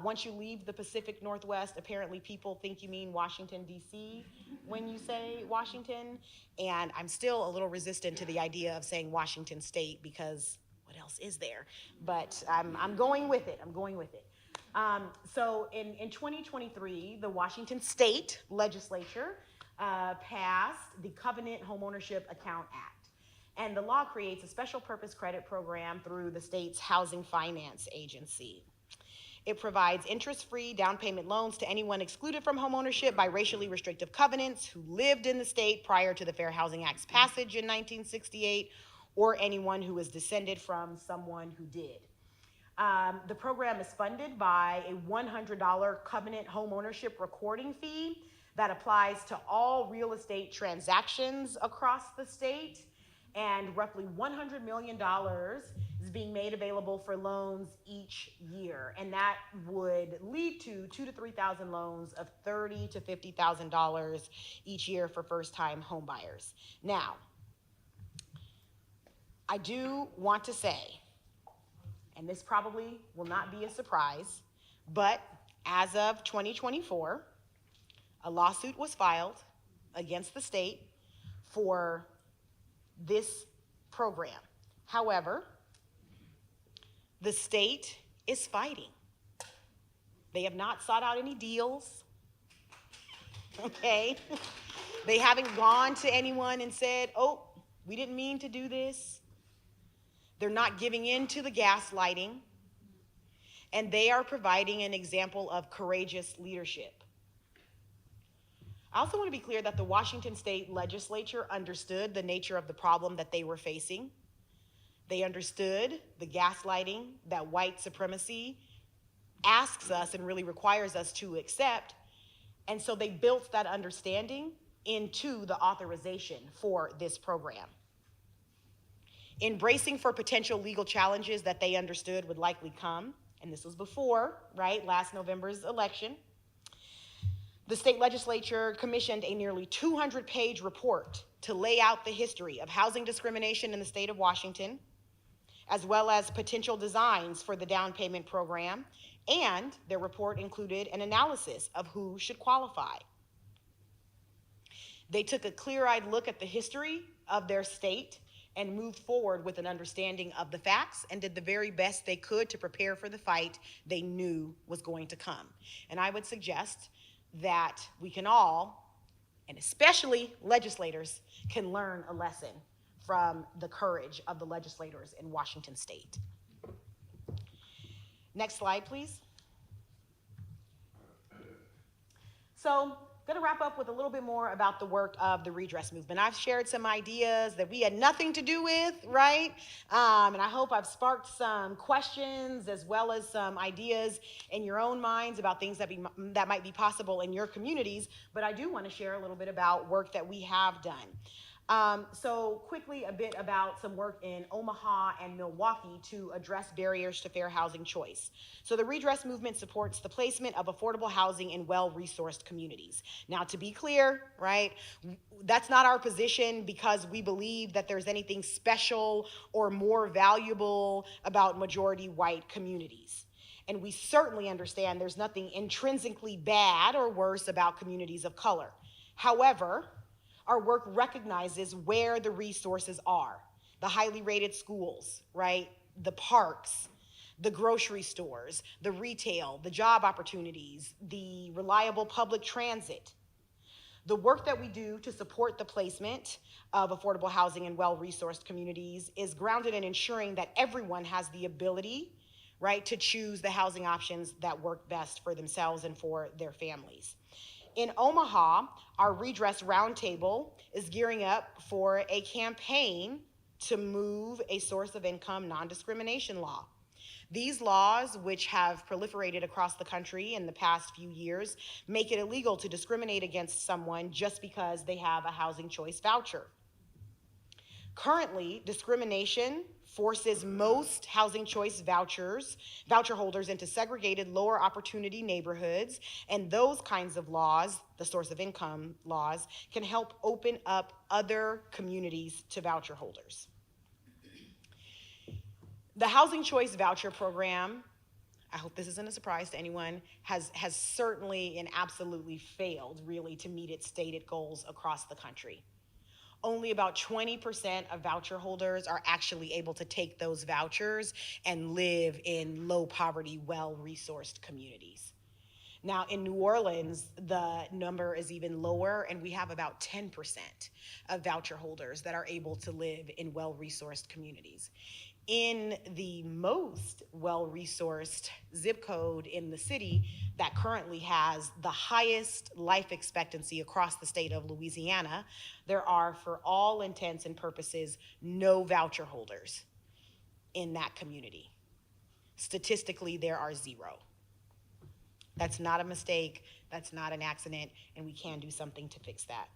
once you leave the Pacific Northwest, apparently people think you mean Washington, D.C. when you say Washington, and I'm still a little resistant to the idea of saying Washington State because what else is there? But I'm going with it, So in 2023, the Washington State Legislature passed the Covenant Homeownership Account Act. And the law creates a special purpose credit program through the state's Housing Finance Agency. It provides interest-free down payment loans to anyone excluded from homeownership by racially restrictive covenants who lived in the state prior to the Fair Housing Act's passage in 1968, or anyone who is descended from someone who did. The program is funded by a $100 covenant homeownership recording fee that applies to all real estate transactions across the state, and roughly $100 million is being made available for loans each year, and that would lead to 2,000 to 3,000 loans of $30,000 to $50,000 each year for first-time home buyers. Now, I do want to say, and this probably will not be a surprise, but as of 2024, a lawsuit was filed against the state for this program. However, the state is fighting. They have not sought out any deals, okay? They haven't gone to anyone and said, oh, we didn't mean to do this. They're not giving in to the gaslighting, and they are providing an example of courageous leadership. I also want to be clear that the Washington State Legislature understood the nature of the problem that they were facing. They understood the gaslighting that white supremacy asks us and really requires us to accept, and so they built that understanding into the authorization for this program. Embracing for potential legal challenges that they understood would likely come, and this was before, right, last November's election. The state legislature commissioned a nearly 200-page report to lay out the history of housing discrimination in the state of Washington, as well as potential designs for the down payment program, and their report included an analysis of who should qualify. They took a clear-eyed look at the history of their state and moved forward with an understanding of the facts and did the very best they could to prepare for the fight they knew was going to come. And I would suggest that we can all, and especially legislators, can learn a lesson from the courage of the legislators in Washington State. Next slide, please. So, I'm going to wrap up with a little bit more about the work of the Redress Movement. I've shared some ideas that we had nothing to do with, right? And I hope I've sparked some questions as well as some ideas in your own minds about things that might be possible in your communities. But I do want to share a little bit about work that we have done. So quickly, a bit about some work in Omaha and Milwaukee to address barriers to fair housing choice. So the Redress Movement supports the placement of affordable housing in well-resourced communities. Now, to be clear, right, that's not our position because we believe that there's anything special or more valuable about majority white communities. And we certainly understand there's nothing intrinsically bad or worse about communities of color. However, our work recognizes where the resources are, the highly rated schools, right? The parks, the grocery stores, the retail, the job opportunities, the reliable public transit. The work that we do to support the placement of affordable housing in well-resourced communities is grounded in ensuring that everyone has the ability, right, to choose the housing options that work best for themselves and for their families. In Omaha, our Redress Roundtable is gearing up for a campaign to move a source of income non-discrimination law. These laws, which have proliferated across the country in the past few years, make it illegal to discriminate against someone just because they have a housing choice voucher. Currently, discrimination forces most housing choice voucher holders into segregated, lower opportunity neighborhoods, and those kinds of laws, the source of income laws, can help open up other communities to voucher holders. The housing choice voucher program, I hope this isn't a surprise to anyone, has certainly and absolutely failed really to meet its stated goals across the country. Only about 20% of voucher holders are actually able to take those vouchers and live in low poverty, well-resourced communities. Now, in New Orleans, the number is even lower, and we have about 10% of voucher holders that are able to live in well-resourced communities. In the most well-resourced zip code in the city that currently has the highest life expectancy across the state of Louisiana, there are, for all intents and purposes, no voucher holders in that community. Statistically, there are 0. That's not a mistake, that's not an accident, and we can do something to fix that.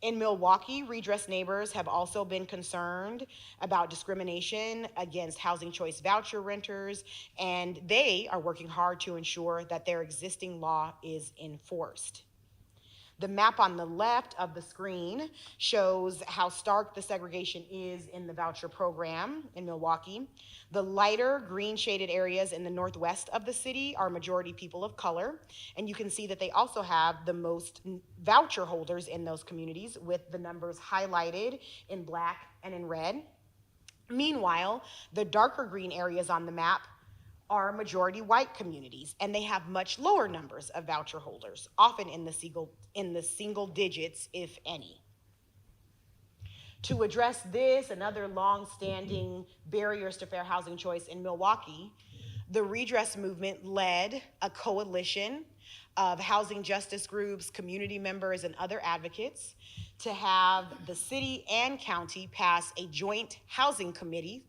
In Milwaukee, Redress neighbors have also been concerned about discrimination against housing choice voucher renters, and they are working hard to ensure that their existing law is enforced. The map on the left of the screen shows how stark the segregation is in the voucher program in Milwaukee. The lighter green shaded areas in the northwest of the city are majority people of color, and you can see that they also have the most voucher holders in those communities, with the numbers highlighted in black and in red. Meanwhile, the darker green areas on the map are majority white communities, and they have much lower numbers of voucher holders, often in the single digits, if any. To address this and other long-standing barriers to fair housing choice in Milwaukee, the Redress Movement led a coalition of housing justice groups, community members, and other advocates to have the city and county pass a joint housing committee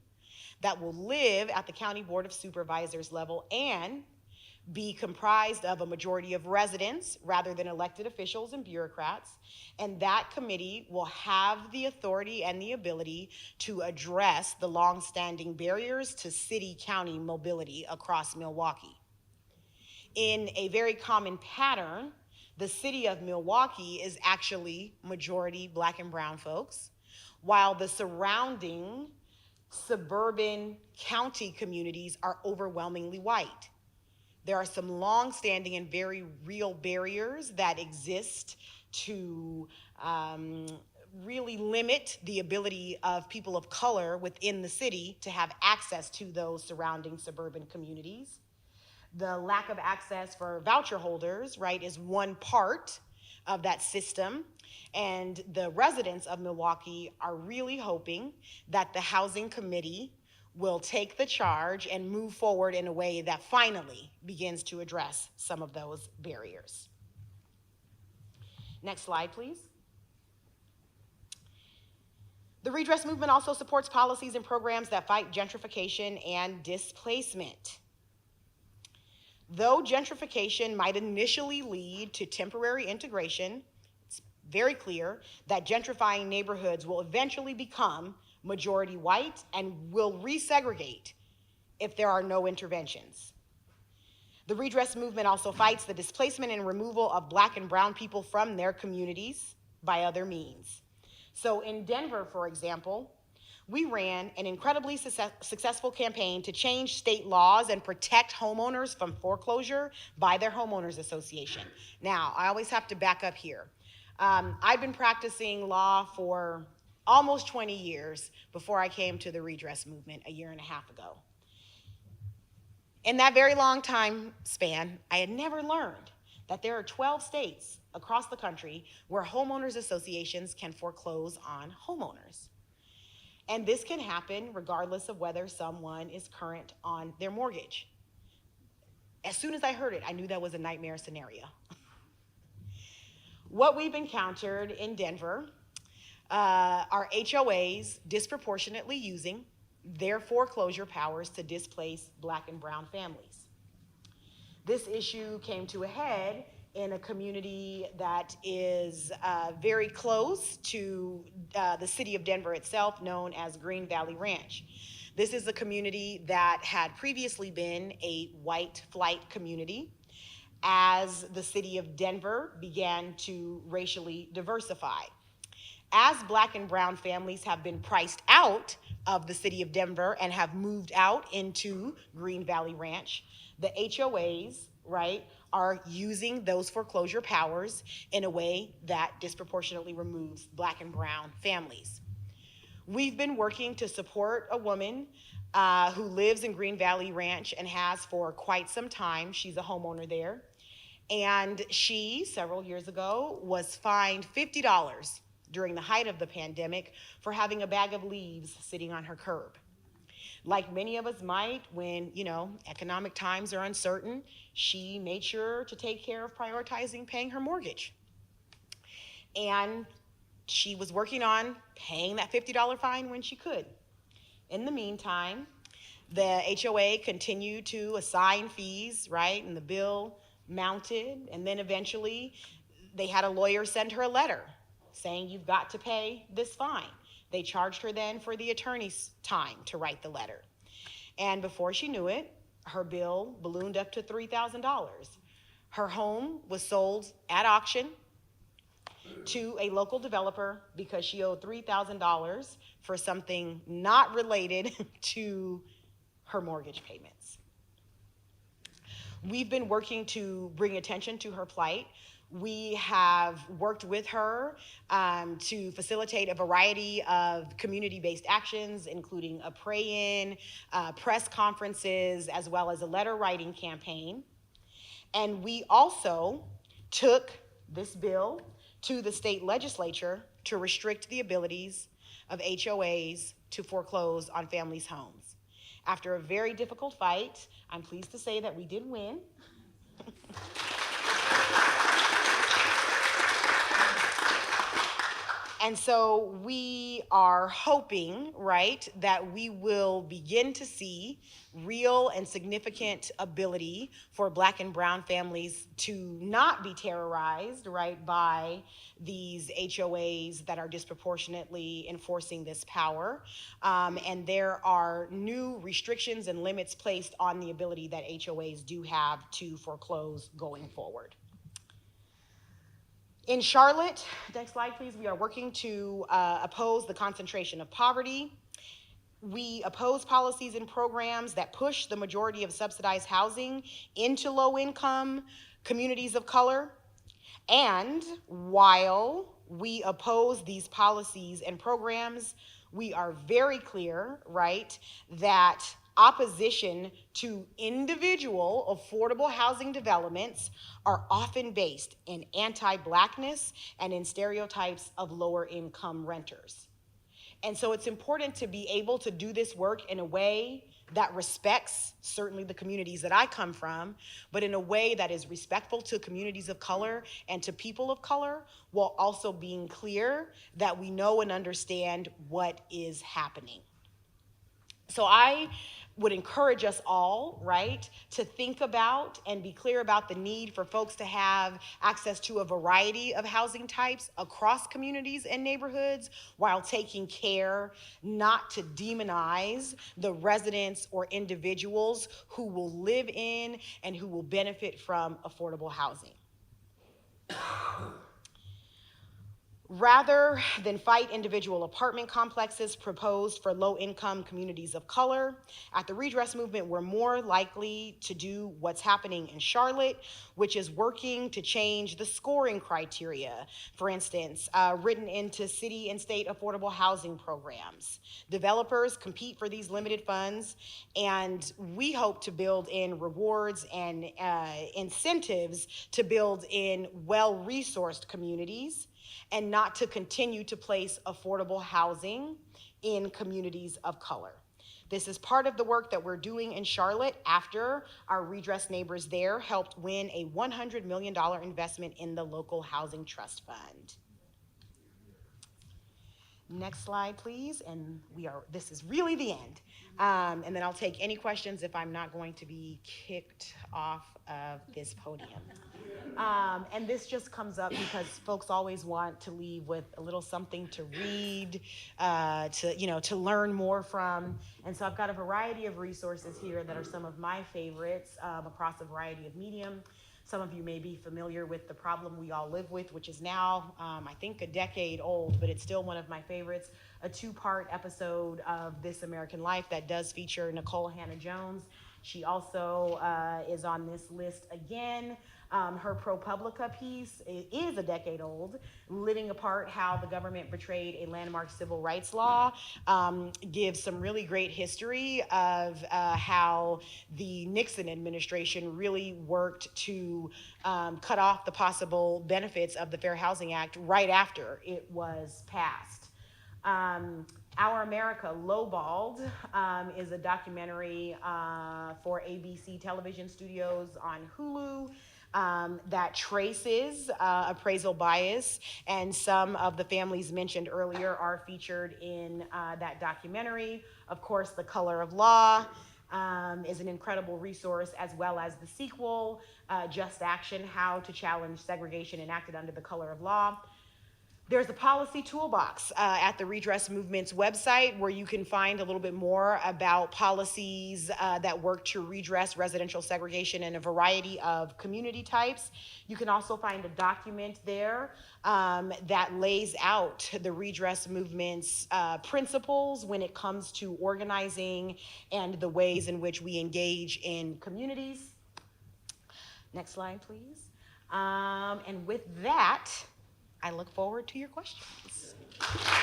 that will live at the County Board of Supervisors level and be comprised of a majority of residents rather than elected officials and bureaucrats. And that committee will have the authority and the ability to address the longstanding barriers to city-county mobility across Milwaukee. In a very common pattern, the city of Milwaukee is actually majority Black and brown folks, while the surrounding suburban county communities are overwhelmingly white. There are some long-standing and very real barriers that exist to really limit the ability of people of color within the city to have access to those surrounding suburban communities. The lack of access for voucher holders, right, is one part of that system. And the residents of Milwaukee are really hoping that the housing committee will take the charge and move forward in a way that finally begins to address some of those barriers. Next slide, please. The Redress Movement also supports policies and programs that fight gentrification and displacement. Though gentrification might initially lead to temporary integration, it's very clear that gentrifying neighborhoods will eventually become majority white and will resegregate if there are no interventions. The Redress Movement also fights the displacement and removal of Black and brown people from their communities by other means. So in Denver, for example, we ran an incredibly successful campaign to change state laws and protect homeowners from foreclosure by their homeowners association. Now, I always have to back up here. I've been practicing law for almost 20 years before I came to the Redress Movement a year and a half ago. In that very long time span, I had never learned that there are 12 states across the country where homeowners associations can foreclose on homeowners. And this can happen regardless of whether someone is current on their mortgage. As soon as I heard it, I knew that was a nightmare scenario. What we've encountered in Denver are HOAs disproportionately using their foreclosure powers to displace Black and brown families. This issue came to a head in a community that is very close to the city of Denver itself, known as Green Valley Ranch. This is a community that had previously been a white flight community as the city of Denver began to racially diversify. As Black and brown families have been priced out of the city of Denver and have moved out into Green Valley Ranch, the HOAs, right, are using those foreclosure powers in a way that disproportionately removes Black and brown families. We've been working to support a woman who lives in Green Valley Ranch and has for quite some time. She's a homeowner there. And she, several years ago, was fined $50 during the height of the pandemic for having a bag of leaves sitting on her curb. Like many of us might, when, economic times are uncertain, she made sure to take care of prioritizing paying her mortgage. And she was working on paying that $50 fine when she could. In the meantime, the HOA continued to assign fees, right? And the bill mounted. And then eventually they had a lawyer send her a letter saying, you've got to pay this fine. They charged her then for the attorney's time to write the letter. And before she knew it, her bill ballooned up to $3,000. Her home was sold at auction to a local developer because she owed $3,000 for something not related to her mortgage payments. We've been working to bring attention to her plight. We have worked with her to facilitate a variety of community-based actions, including a pray-in, press conferences, as well as a letter writing campaign. And we also took this bill to the state legislature to restrict the abilities of HOAs to foreclose on families' homes. After a very difficult fight, I'm pleased to say that we did win. And so we are hoping, right, that we will begin to see real and significant ability for Black and brown families to not be terrorized, right, by these HOAs that are disproportionately enforcing this power. And there are new restrictions and limits placed on the ability that HOAs do have to foreclose going forward. In Charlotte, next slide please, we are working to oppose the concentration of poverty. We oppose policies and programs that push the majority of subsidized housing into low-income communities of color. And while we oppose these policies and programs, we are very clear, right, that opposition to individual affordable housing developments are often based in anti-Blackness and in stereotypes of lower income renters. And so it's important to be able to do this work in a way that respects certainly the communities that I come from, but in a way that is respectful to communities of color and to people of color, while also being clear that we know and understand what is happening. So I would encourage us all, right, to think about and be clear about the need for folks to have access to a variety of housing types across communities and neighborhoods while taking care not to demonize the residents or individuals who will live in and who will benefit from affordable housing. Rather than fight individual apartment complexes proposed for low-income communities of color, at the Redress Movement, we're more likely to do what's happening in Charlotte, which is working to change the scoring criteria, for instance, written into city and state affordable housing programs. Developers compete for these limited funds, and we hope to build in rewards and incentives to build in well-resourced communities, and not to continue to place affordable housing in communities of color. This is part of the work that we're doing in Charlotte after our Redress neighbors there helped win a $100 million investment in the local housing trust fund. Next slide, please, and this is really the end. And then I'll take any questions if I'm not going to be kicked off of this podium. And this just comes up because folks always want to leave with a little something to read, to learn more from. And so I've got a variety of resources here that are some of my favorites across a variety of medium. Some of you may be familiar with The Problem We All Live With, which is now, I think, a decade old, but it's still one of my favorites. a two-part episode of This American Life that does feature Nicole Hannah-Jones. She also is on this list again. Her ProPublica piece is a decade old, Living Apart: How the Government Betrayed a Landmark Civil Rights Law, gives some really great history of how the Nixon administration really worked to cut off the possible benefits of the Fair Housing Act right after it was passed. Our America Lowballed is a documentary for ABC television studios on Hulu that traces appraisal bias, and some of the families mentioned earlier are featured in that documentary. Of course, The Color of Law is an incredible resource, as well as the sequel, Just Action: How to Challenge Segregation Enacted Under the Color of Law. There's a policy toolbox at the Redress Movement's website where you can find a little bit more about policies that work to redress residential segregation in a variety of community types. You can also find a document there that lays out the Redress Movement's principles when it comes to organizing and the ways in which we engage in communities. Next slide, please. And with that, I look forward to your questions. Thank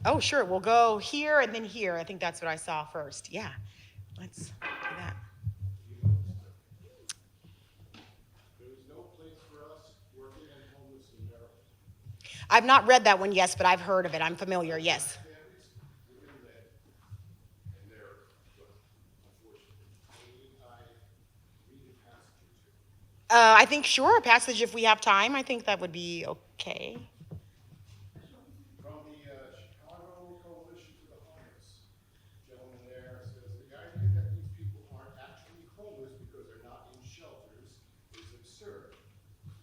you. Oh, sure. We'll go here and then here. I think that's what I saw first. Yeah. Let's do that. I've not read that one, yes, but I've heard of it. I'm familiar, yes. I think, sure, a passage if we have time. I think that would be okay. From the Chicago Coalition to the Homeless, gentleman there says, the idea that these people aren't actually homeless because they're not in shelters is absurd.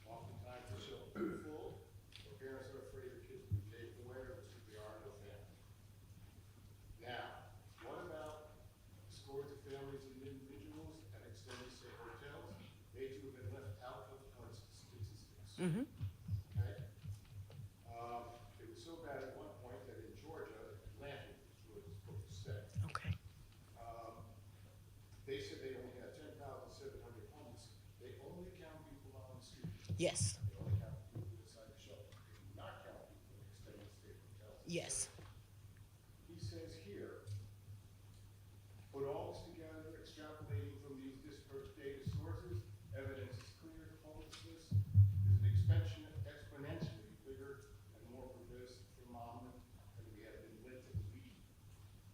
Oftentimes the shelters are full, or parents are afraid their kids will be taken away, or there simply are no family. Now, what about scores of families and individuals at extended stay hotels? They too have been left out of the statistics. Mm-hmm. Okay? It was so bad at one point that in Georgia, Atlanta, which was what it's supposed to say, Okay. they said they only had 10,700 homeless. They only count people on the street. Yes. They only count people inside the shelter. They do not count people in extended stay hotels. Yes. He says here, put all this together, extrapolating from these disparate data sources, evidence is clear homelessness is an exponentially bigger and more pervasive phenomenon than we have been led to believe.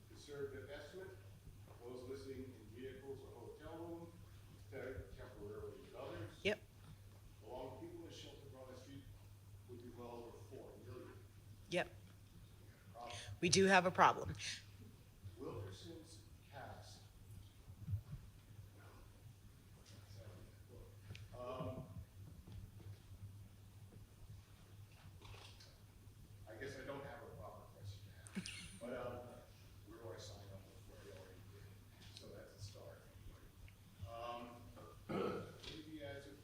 Conservative estimate, those living in vehicles or hotel rooms, temporarily with others, Yep. along with people in shelters on the street, would be well over 4 million. Yep. We do have a problem. Wilkerson's cast. I guess I don't have a proper question to ask, but where do I sign up before I already did? So that's a start. Maybe as a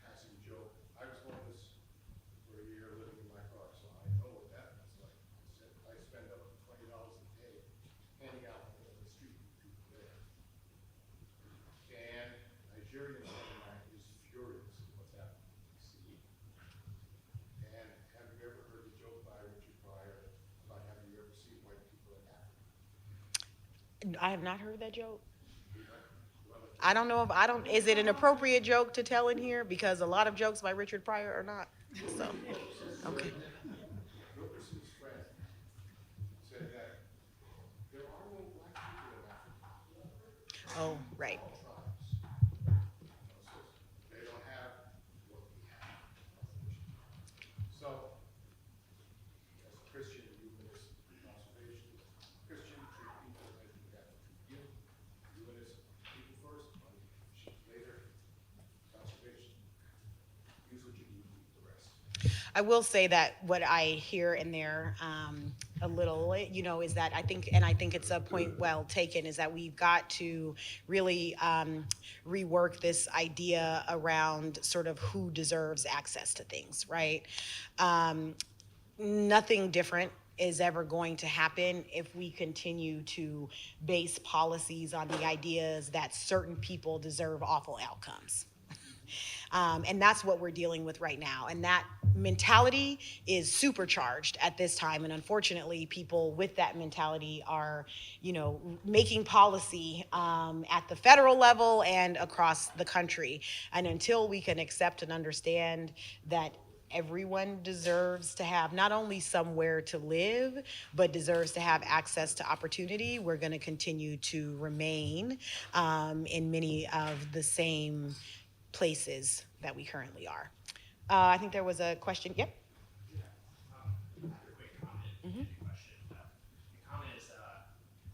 passing joke, I was homeless for a year living in my car, so I know what that was like. I spend up to $20 a day handing out on the street to people there. And Nigerian government is furious at what's happening in D.C. And have you ever heard the joke by Richard Pryor about have you ever seen white people in Africa? I have not heard that joke. I don't know if is it an appropriate joke to tell in here? Because a lot of jokes by Richard Pryor are not. So, okay. Wilkerson's friend said that there are no black people in Africa. Oh, right. Tribes. They don't have what we have, unfortunately. So, as a Christian humanist conservation, Christian treat people as you have to treat you. Humanist, people first, money later. Conservation, use what you need, leave the rest. I will say that what I hear in there a little, is that I think it's a point well taken, is that we've got to really rework this idea around sort of who deserves access to things, right? Nothing different is ever going to happen if we continue to base policies on the ideas that certain people deserve awful outcomes. And that's what we're dealing with right now. And that mentality is supercharged at this time. And unfortunately, people with that mentality are, making policy at the federal level and across the country. And until we can accept and understand that everyone deserves to have not only somewhere to live, but deserves to have access to opportunity, we're going to continue to remain in many of the same places that we currently are. I think there was a question. Yep. Quick comment and a question. The comment is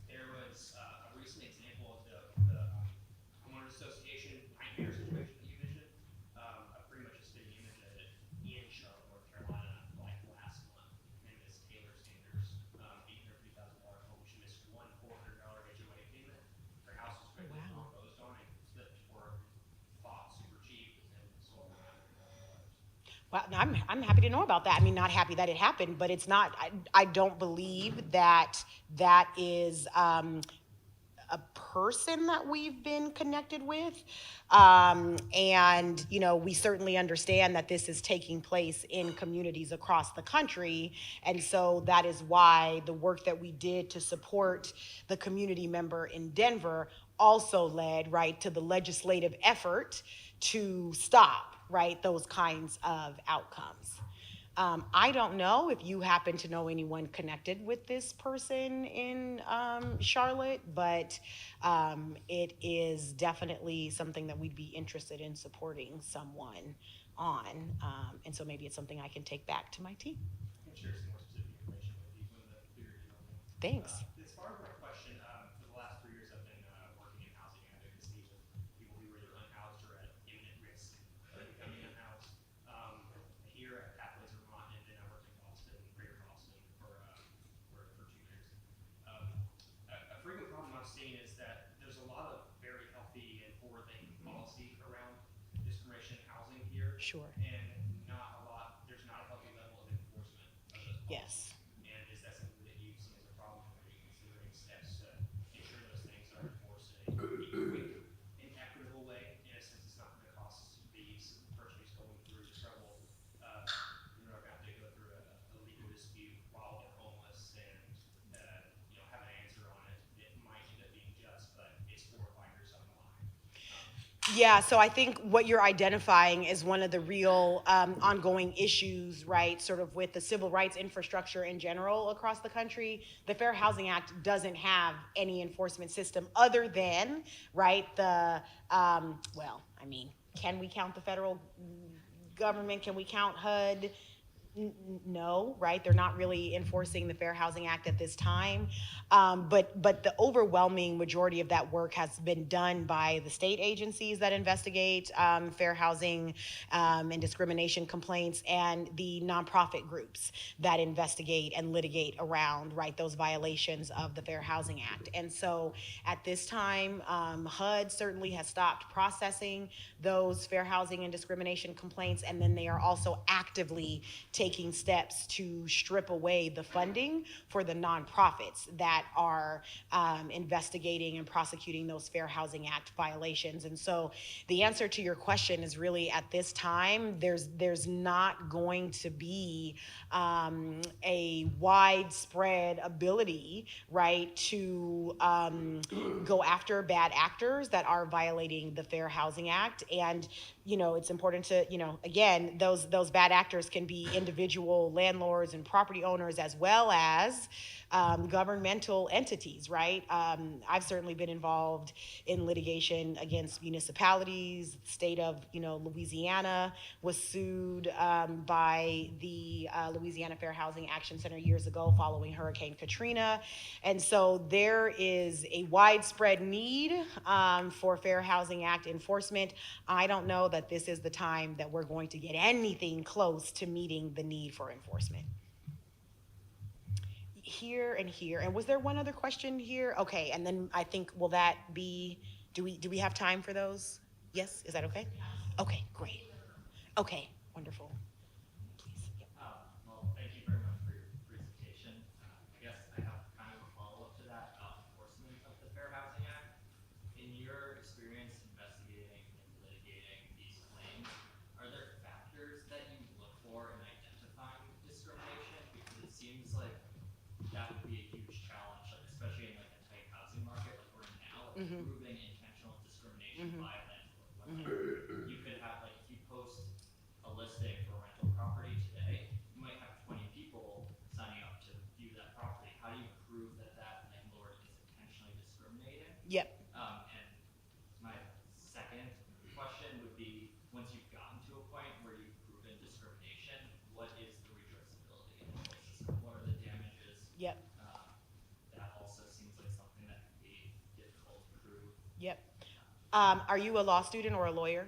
there was a recent example of the homeowners association nightmare situation that you mentioned. Pretty much a spitting image of it in Charlotte, North Carolina, like last month. Her name is Taylor Sanders, $850,000 home. She missed one $400 HOA payment. Her house was greatly foreclosed on and split for bought super cheap and sold for $900. Well, I'm happy to know about that. I mean, not happy that it happened, but it's not. I don't believe that is a person that we've been connected with. And, we certainly understand that this is taking place in communities across the country. And so that is why the work that we did to support the community member in Denver also led, right, to the legislative effort to stop, right, those kinds of outcomes. I don't know if you happen to know anyone connected with this person in Charlotte, but it is definitely something that we'd be interested in supporting someone on. And so maybe it's something I can take back to my team. I can share some more specific information with you when the bigger development. Thanks. As far as my question, for the last 3 years, I've been working in housing advocacy with people who are either unhoused or at imminent risk of becoming unhoused. Here at Vermont, and then I worked in Boston, Greater Boston, for 2 years. A frequent problem I'm seeing is that there's a lot of very healthy and forward-thinking policy around discrimination in housing here. Sure. And there's not a healthy level of enforcement of those policies. Yes. And is that something that you see as a problem? Are you considering steps to ensure those things are enforced in a quick and equitable way? In a sense, it's not going to cost the person who's going through the trouble. You're not going to have to go through a legal dispute while they're homeless and have an answer on it. It might end up being just, but it's 4 or 5 years down the line. Yeah, so I think what you're identifying is one of the real ongoing issues, right, sort of with the civil rights infrastructure in general across the country. The Fair Housing Act doesn't have any enforcement system other than, right, can we count the federal government? Can we count HUD? No, right? They're not really enforcing the Fair Housing Act at this time. But the overwhelming majority of that work has been done by the state agencies that investigate fair housing and discrimination complaints, and the nonprofit groups that investigate and litigate around, right, those violations of the Fair Housing Act. And so at this time, HUD certainly has stopped processing those fair housing and discrimination complaints, and then they are also actively taking steps to strip away the funding for the nonprofits that are investigating and prosecuting those Fair Housing Act violations. And so the answer to your question is really, at this time, there's not going to be a widespread ability, right, to go after bad actors that are violating the Fair Housing Act. And it's important to, again, those bad actors can be individual landlords and property owners, as well as governmental entities, right? I've certainly been involved in litigation against municipalities. The state of, Louisiana was sued by the Louisiana Fair Housing Action Center years ago following Hurricane Katrina. And so there is a widespread need for Fair Housing Act enforcement. I don't know that this is the time that we're going to get anything close to meeting the need for enforcement. Here and here. And was there one other question here? Okay, and then I think, will that be, do we have time for those? Yes, is that okay? Okay, great. Okay, wonderful. Please. Yep. Well, thank you very much for your presentation. I guess I have kind of a follow-up to that about enforcement of the Fair Housing Act. In your experience investigating and litigating these claims, are there factors that you look for in identifying discrimination? Because it seems like that would be a huge challenge, like especially in like a tight housing market like we're in now, like proving intentional discrimination by a landlord. Like, you could have, like, if you post a listing for a rental property today, you might have 20 people signing up to view that property. How do you prove that that landlord is intentionally discriminating? Yep. And my second question would be, once you've gotten to a point where you've proven discrimination, what is the redressability in the system? What are the damages? Yep. That also seems like something that can be difficult to prove. Yep. Are you a law student or a lawyer?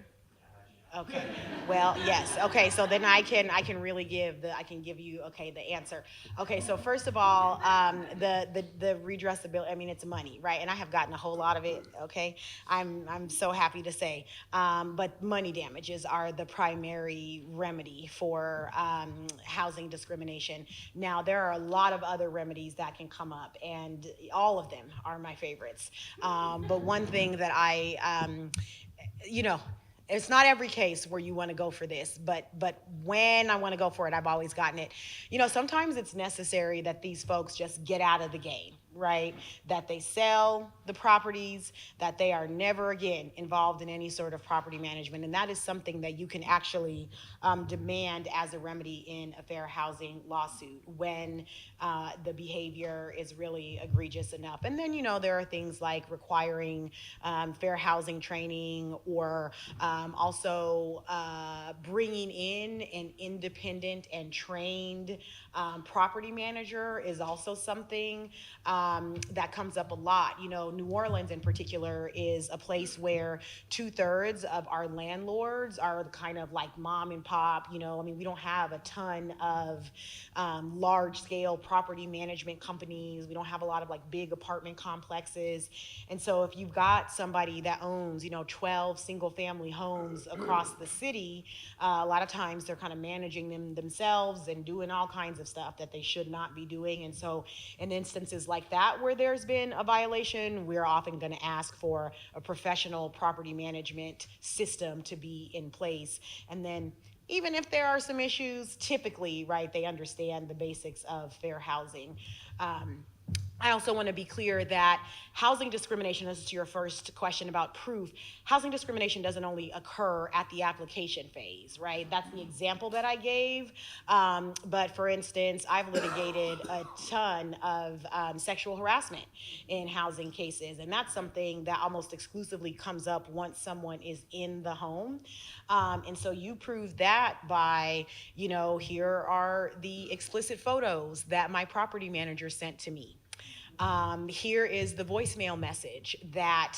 Okay. Well, yes. Okay. So then I can really give you the answer. Okay. So first of all, the redressability. I mean, it's money, right? And I have gotten a whole lot of it. Okay. I'm so happy to say, but money damages are the primary remedy for housing discrimination. Now there are a lot of other remedies that can come up, and all of them are my favorites. But one thing that it's not every case where you want to go for this, but when I want to go for it, I've always gotten it. Sometimes it's necessary that these folks just get out of the game, right? That they sell the properties, that they are never again involved in any sort of property management. And that is something that you can actually demand as a remedy in a fair housing lawsuit when the behavior is really egregious enough. And then, there are things like requiring fair housing training, or also bringing in an independent and trained property manager is also something that comes up a lot. New Orleans in particular is a place where 2/3 of our landlords are kind of like mom and pop. We don't have a ton of large scale property management companies. We don't have a lot of like big apartment complexes. And so if you've got somebody that owns, 12 single family homes across the city, a lot of times they're kind of managing them themselves and doing all kinds of stuff that they should not be doing. And so in instances like that where there's been a violation, we're often going to ask for a professional property management system to be in place. And then even if there are some issues, typically, right, they understand the basics of fair housing. I also want to be clear that housing discrimination, this is to your first question about proof, housing discrimination doesn't only occur at the application phase, right? That's the example that I gave. But for instance, I've litigated a ton of sexual harassment in housing cases, and that's something that almost exclusively comes up once someone is in the home. And so you prove that by, here are the explicit photos that my property manager sent to me. Here is the voicemail message that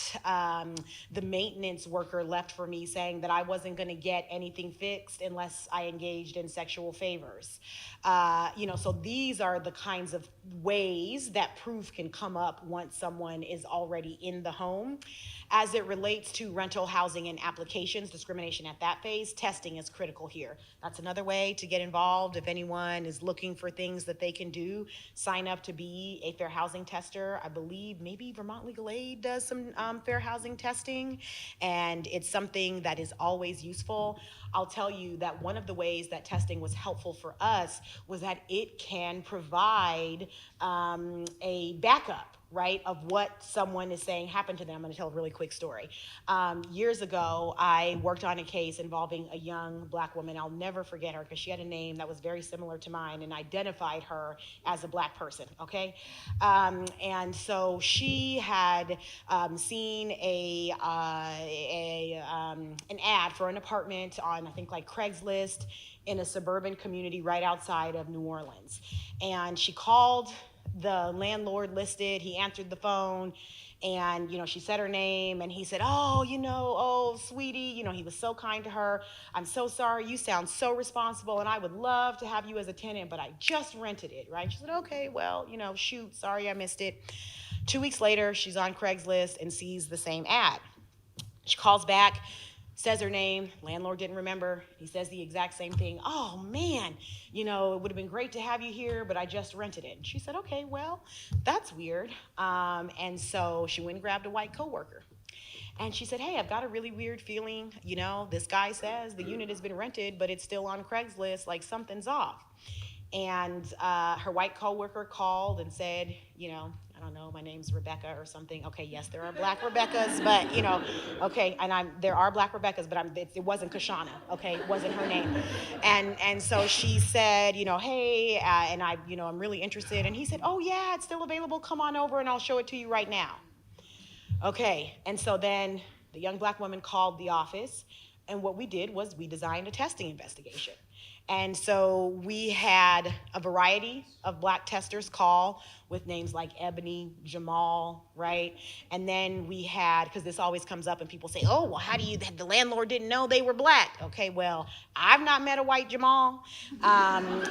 the maintenance worker left for me saying that I wasn't going to get anything fixed unless I engaged in sexual favors. So these are the kinds of ways that proof can come up once someone is already in the home. As it relates to rental housing and applications, discrimination at that phase, testing is critical here. That's another way to get involved. If anyone is looking for things that they can do, sign up to be a fair housing tester. I believe maybe Vermont Legal Aid does some fair housing testing, and it's something that is always useful. I'll tell you that one of the ways that testing was helpful for us was that it can provide a backup, right, of what someone is saying happened to them. I'm going to tell a really quick story. Years ago, I worked on a case involving a young Black woman. I'll never forget her because she had a name that was very similar to mine and identified her as a Black person, okay? And so she had seen an ad for an apartment on, I think, like Craigslist in a suburban community right outside of New Orleans. And she called the landlord listed, he answered the phone, And, she said her name, and he said, oh, oh, sweetie, he was so kind to her. I'm so sorry. You sound so responsible, and I would love to have you as a tenant, but I just rented it, right? She said, okay, well, shoot, sorry I missed it. 2 weeks later, she's on Craigslist and sees the same ad. She calls back, says her name. Landlord didn't remember. He says the exact same thing. Oh, man, it would have been great to have you here, but I just rented it. And she said, okay, well, that's weird. And so she went and grabbed a white coworker. And she said, hey, I've got a really weird feeling. This guy says the unit has been rented, but it's still on Craigslist, like something's off. And her white coworker called and said, I don't know, my name's Rebecca or something. Okay, yes, there are black Rebeccas, but okay, and there are black Rebeccas, but it wasn't Cashauna. Okay, it wasn't her name. And so she said, hey, and I'm really interested. And he said, oh yeah, it's still available. Come on over and I'll show it to you right now. Okay, and so then the young black woman called the office, and what we did was we designed a testing investigation. And so we had a variety of black testers call with names like Ebony, Jamal, right? And then we had, because this always comes up and people say, oh, well, the landlord didn't know they were black. Okay, well, I've not met a white Jamal. And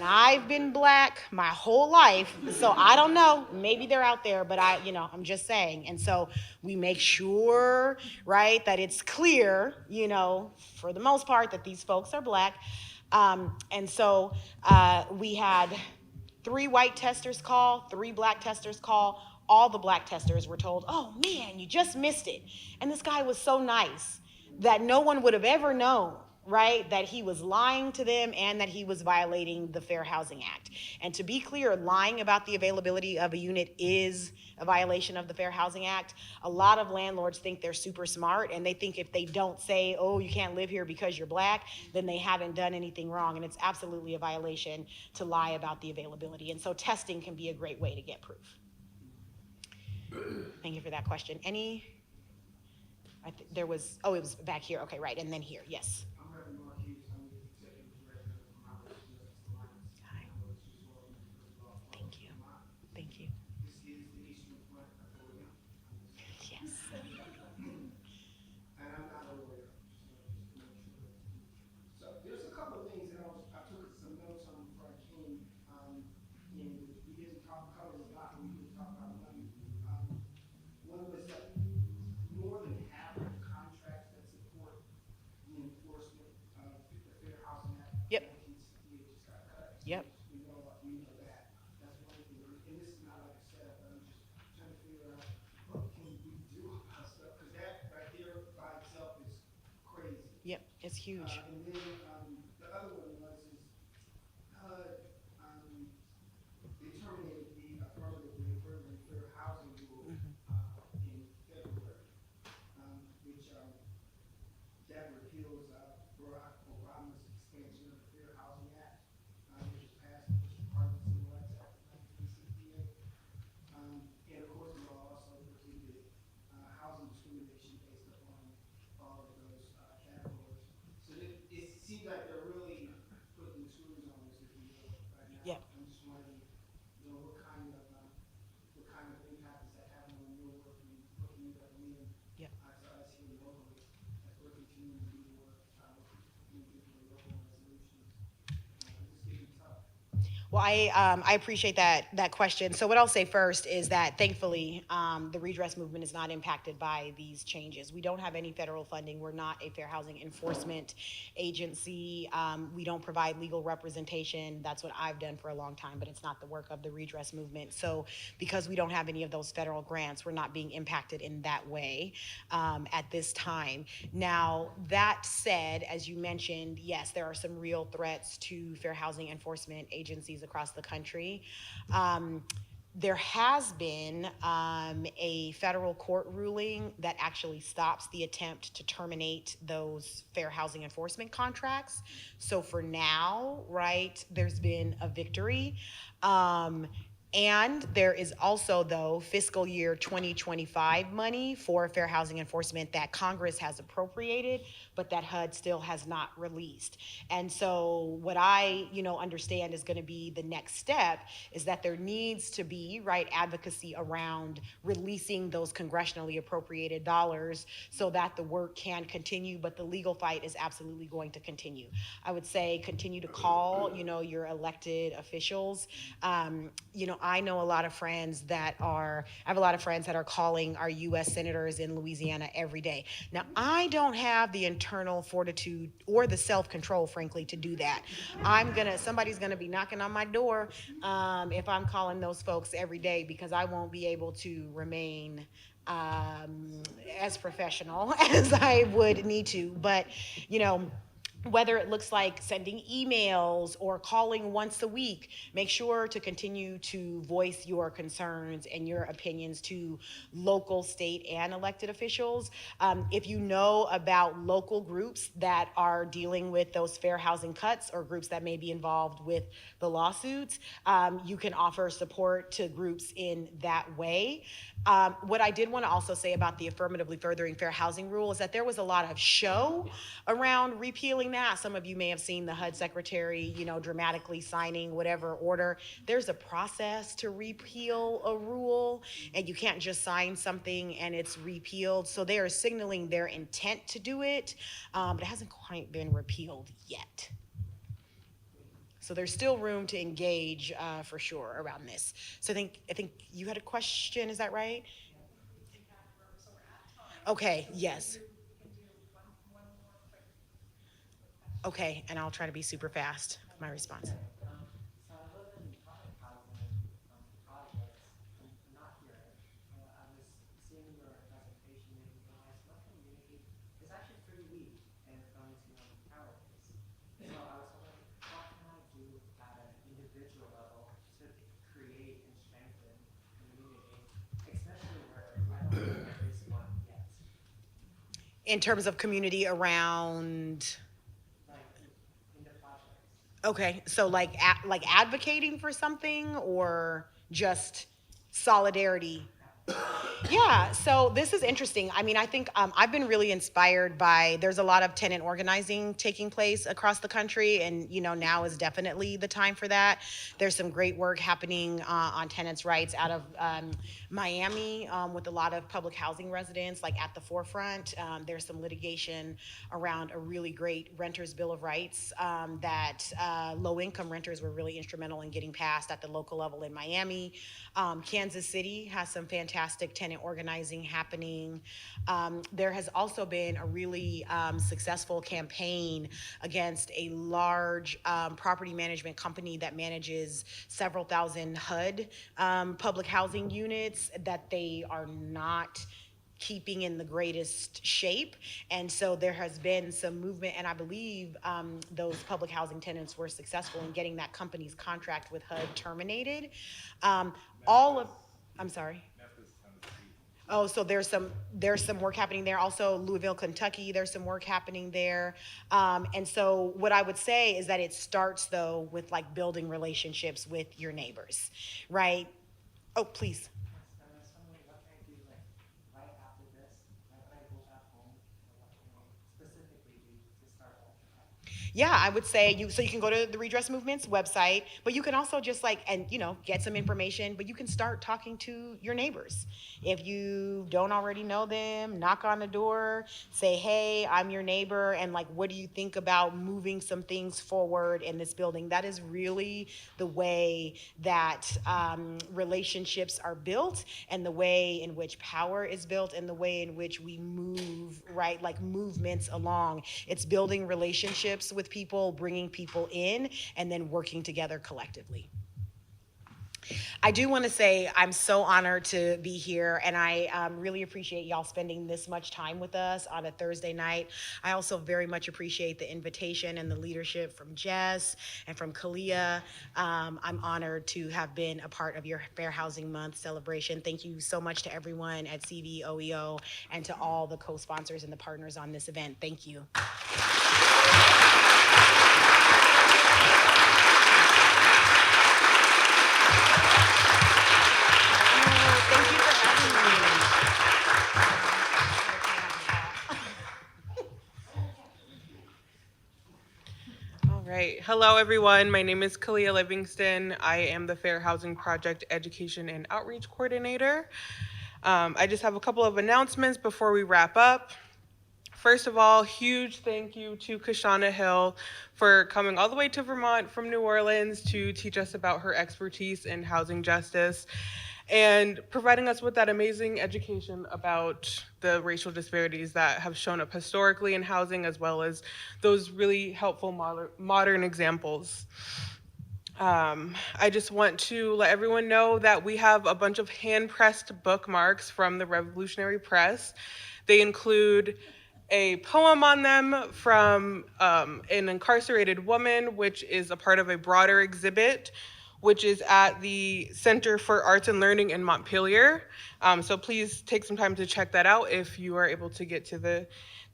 I've been black my whole life. So I don't know, maybe they're out there, but I'm just saying. And so we make sure, right, that it's clear, for the most part, that these folks are black. And so we had 3 white testers call, 3 black testers call. All the black testers were told, oh man, you just missed it. And this guy was so nice that no one would have ever known, right, that he was lying to them and that he was violating the Fair Housing Act. And to be clear, lying about the availability of a unit is a violation of the Fair Housing Act. A lot of landlords think they're super smart, and they think if they don't say, oh, you can't live here because you're black, then they haven't done anything wrong. And it's absolutely a violation to lie about the availability. And so testing can be a great way to get proof. Thank you for that question. It was back here. Okay, right, and then here, yes. Thank you. Thank you. Yes. And I'm not a lawyer, so there's a couple of things that I took some notes on before I came in. We didn't cover a lot, but we did talk about money. One was that more than half of the contracts that support the enforcement of the Fair Housing Act. Yep. 1968 just got cut. Yep. We know that. That's one thing. And this is not like a setup, but I'm just trying to figure out what can we do about stuff, because that right there by itself is crazy. Yep, it's huge. And then the other one was they terminated the affirmative fair housing rule in February, which that repeals Barack Obama's expansion of the Fair Housing Act, which was passed as part of the Civil Rights Act of 1968. And of course, the law also prohibited housing discrimination based upon all of those categories. So it seems like they're really putting the screws on us, if you will, right now. Yep. I'm just wondering, what kind of impact is that having on your work and working with me and Yep. us here locally as we're continuing to do the work with different local resolutions? It's getting tough. Well, I appreciate that question. So what I'll say first is that thankfully, the Redress Movement is not impacted by these changes. We don't have any federal funding. We're not a fair housing enforcement agency. We don't provide legal representation. That's what I've done for a long time, but it's not the work of the Redress Movement. So because we don't have any of those federal grants, we're not being impacted in that way at this time. Now, that said, as you mentioned, yes, there are some real threats to fair housing enforcement agencies across the country. There has been a federal court ruling that actually stops the attempt to terminate those fair housing enforcement contracts. So for now, right, there's been a victory. And there is also, though, fiscal year 2025 money for fair housing enforcement that Congress has appropriated, but that HUD still has not released. And so what I, understand is going to be the next step is that there needs to be, right, advocacy around releasing those congressionally appropriated dollars so that the work can continue, but the legal fight is absolutely going to continue. I would say continue to call, your elected officials. I know a lot of friends that are, I have a lot of friends that are calling our U.S. senators in Louisiana every day. Now, I don't have the internal fortitude or the self-control, frankly, to do that. Somebody's gonna be knocking on my door if I'm calling those folks every day, because I won't be able to remain as professional as I would need to. But, whether it looks like sending emails or calling once a week, make sure to continue to voice your concerns and your opinions to local, state, and elected officials. If you know about local groups that are dealing with those fair housing cuts or groups that may be involved with the lawsuits, you can offer support to groups in that way. What I did want to also say about the affirmatively furthering fair housing rule is that there was a lot of show around repealing that. Some of you may have seen the HUD secretary, dramatically signing whatever order. There's a process to repeal a rule, and you can't just sign something and it's repealed. So they are signaling their intent to do it, but it hasn't quite been repealed yet. So there's still room to engage for sure around this. So I think you had a question, is that right? Okay, yes. Okay, and I'll try to be super fast with my response. So I live in public housing projects, not here. I was seeing your presentation and realized my community is actually pretty weak and going to cowardice. So I was wondering, what can I do at an individual level to create and strengthen community, especially where I don't think there is one yet? In terms of community around... Okay, so like advocating for something or just solidarity? Yeah, so this is interesting. I mean, I think I've been really inspired by, there's a lot of tenant organizing taking place across the country, and now is definitely the time for that. There's some great work happening on tenants' rights out of Miami with a lot of public housing residents like at the forefront. There's some litigation around a really great renters' bill of rights that low-income renters were really instrumental in getting passed at the local level in Miami. Kansas City has some fantastic tenant organizing happening. There has also been a really successful campaign against a large property management company that manages several thousand HUD public housing units that they are not keeping in the greatest shape. And so there has been some movement, and I believe those public housing tenants were successful in getting that company's contract with HUD terminated. I'm sorry. Oh, so there's some work happening there. Also, Louisville, Kentucky, there's some work happening there. And so what I would say is that it starts, though, with like building relationships with your neighbors, right? Oh, please. Yeah, I would say you can go to the Redress Movement's website, but you can also just get some information, but you can start talking to your neighbors. If you don't already know them, knock on the door, say, hey, I'm your neighbor, and what do you think about moving some things forward in this building? That is really the way that relationships are built, and the way in which power is built, and the way in which we move, right, like movements along. It's building relationships with people, bringing people in, and then working together collectively. I do want to say I'm so honored to be here, and I really appreciate y'all spending this much time with us on a Thursday night. I also very much appreciate the invitation and the leadership from Jess and from Kalia. I'm honored to have been a part of your Fair Housing Month celebration. Thank you so much to everyone at CVOEO and to all the co-sponsors and the partners on this event. Thank you. Hello, everyone. My name is Kalia Livingston. I am the Fair Housing Project Education and Outreach Coordinator. I just have a couple of announcements before we wrap up. First of all, huge thank you to Cashauna Hill for coming all the way to Vermont from New Orleans to teach us about her expertise in housing justice and providing us with that amazing education about the racial disparities that have shown up historically in housing, as well as those really helpful modern examples. I just want to let everyone know that we have a bunch of hand-pressed bookmarks from the Revolutionary Press. They include a poem on them from an incarcerated woman, which is a part of a broader exhibit, which is at the Center for Arts and Learning in Montpelier. So please take some time to check that out if you are able to get to the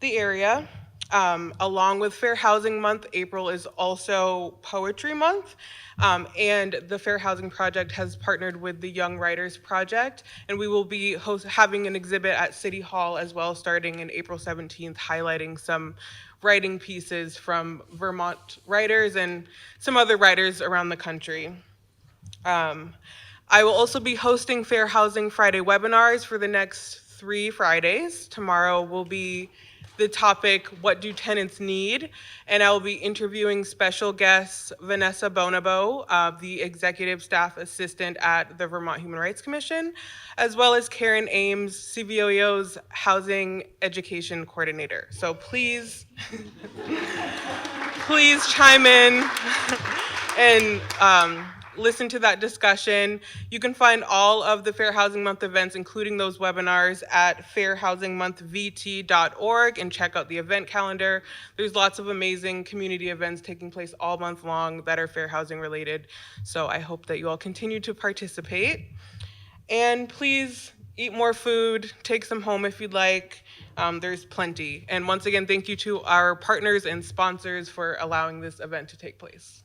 area. Along with Fair Housing Month, April is also Poetry Month, and the Fair Housing Project has partnered with the Young Writers Project, and we will be having an exhibit at City Hall as well, starting in April 17th, highlighting some writing pieces from Vermont writers and some other writers around the country. I will also be hosting Fair Housing Friday webinars for the next 3 Fridays. Tomorrow will be the topic, What Do Tenants Need? And I will be interviewing special guests, Vanessa Bonobo, the Executive Staff Assistant at the Vermont Human Rights Commission, as well as Karen Ames, CVOEO's Housing Education Coordinator. So please, please chime in and listen to that discussion. You can find all of the Fair Housing Month events, including those webinars, at fairhousingmonthvt.org and check out the event calendar. There's lots of amazing community events taking place all month long that are fair housing related. So I hope that you all continue to participate. And please eat more food, take some home if you'd like. There's plenty. And once again, thank you to our partners and sponsors for allowing this event to take place.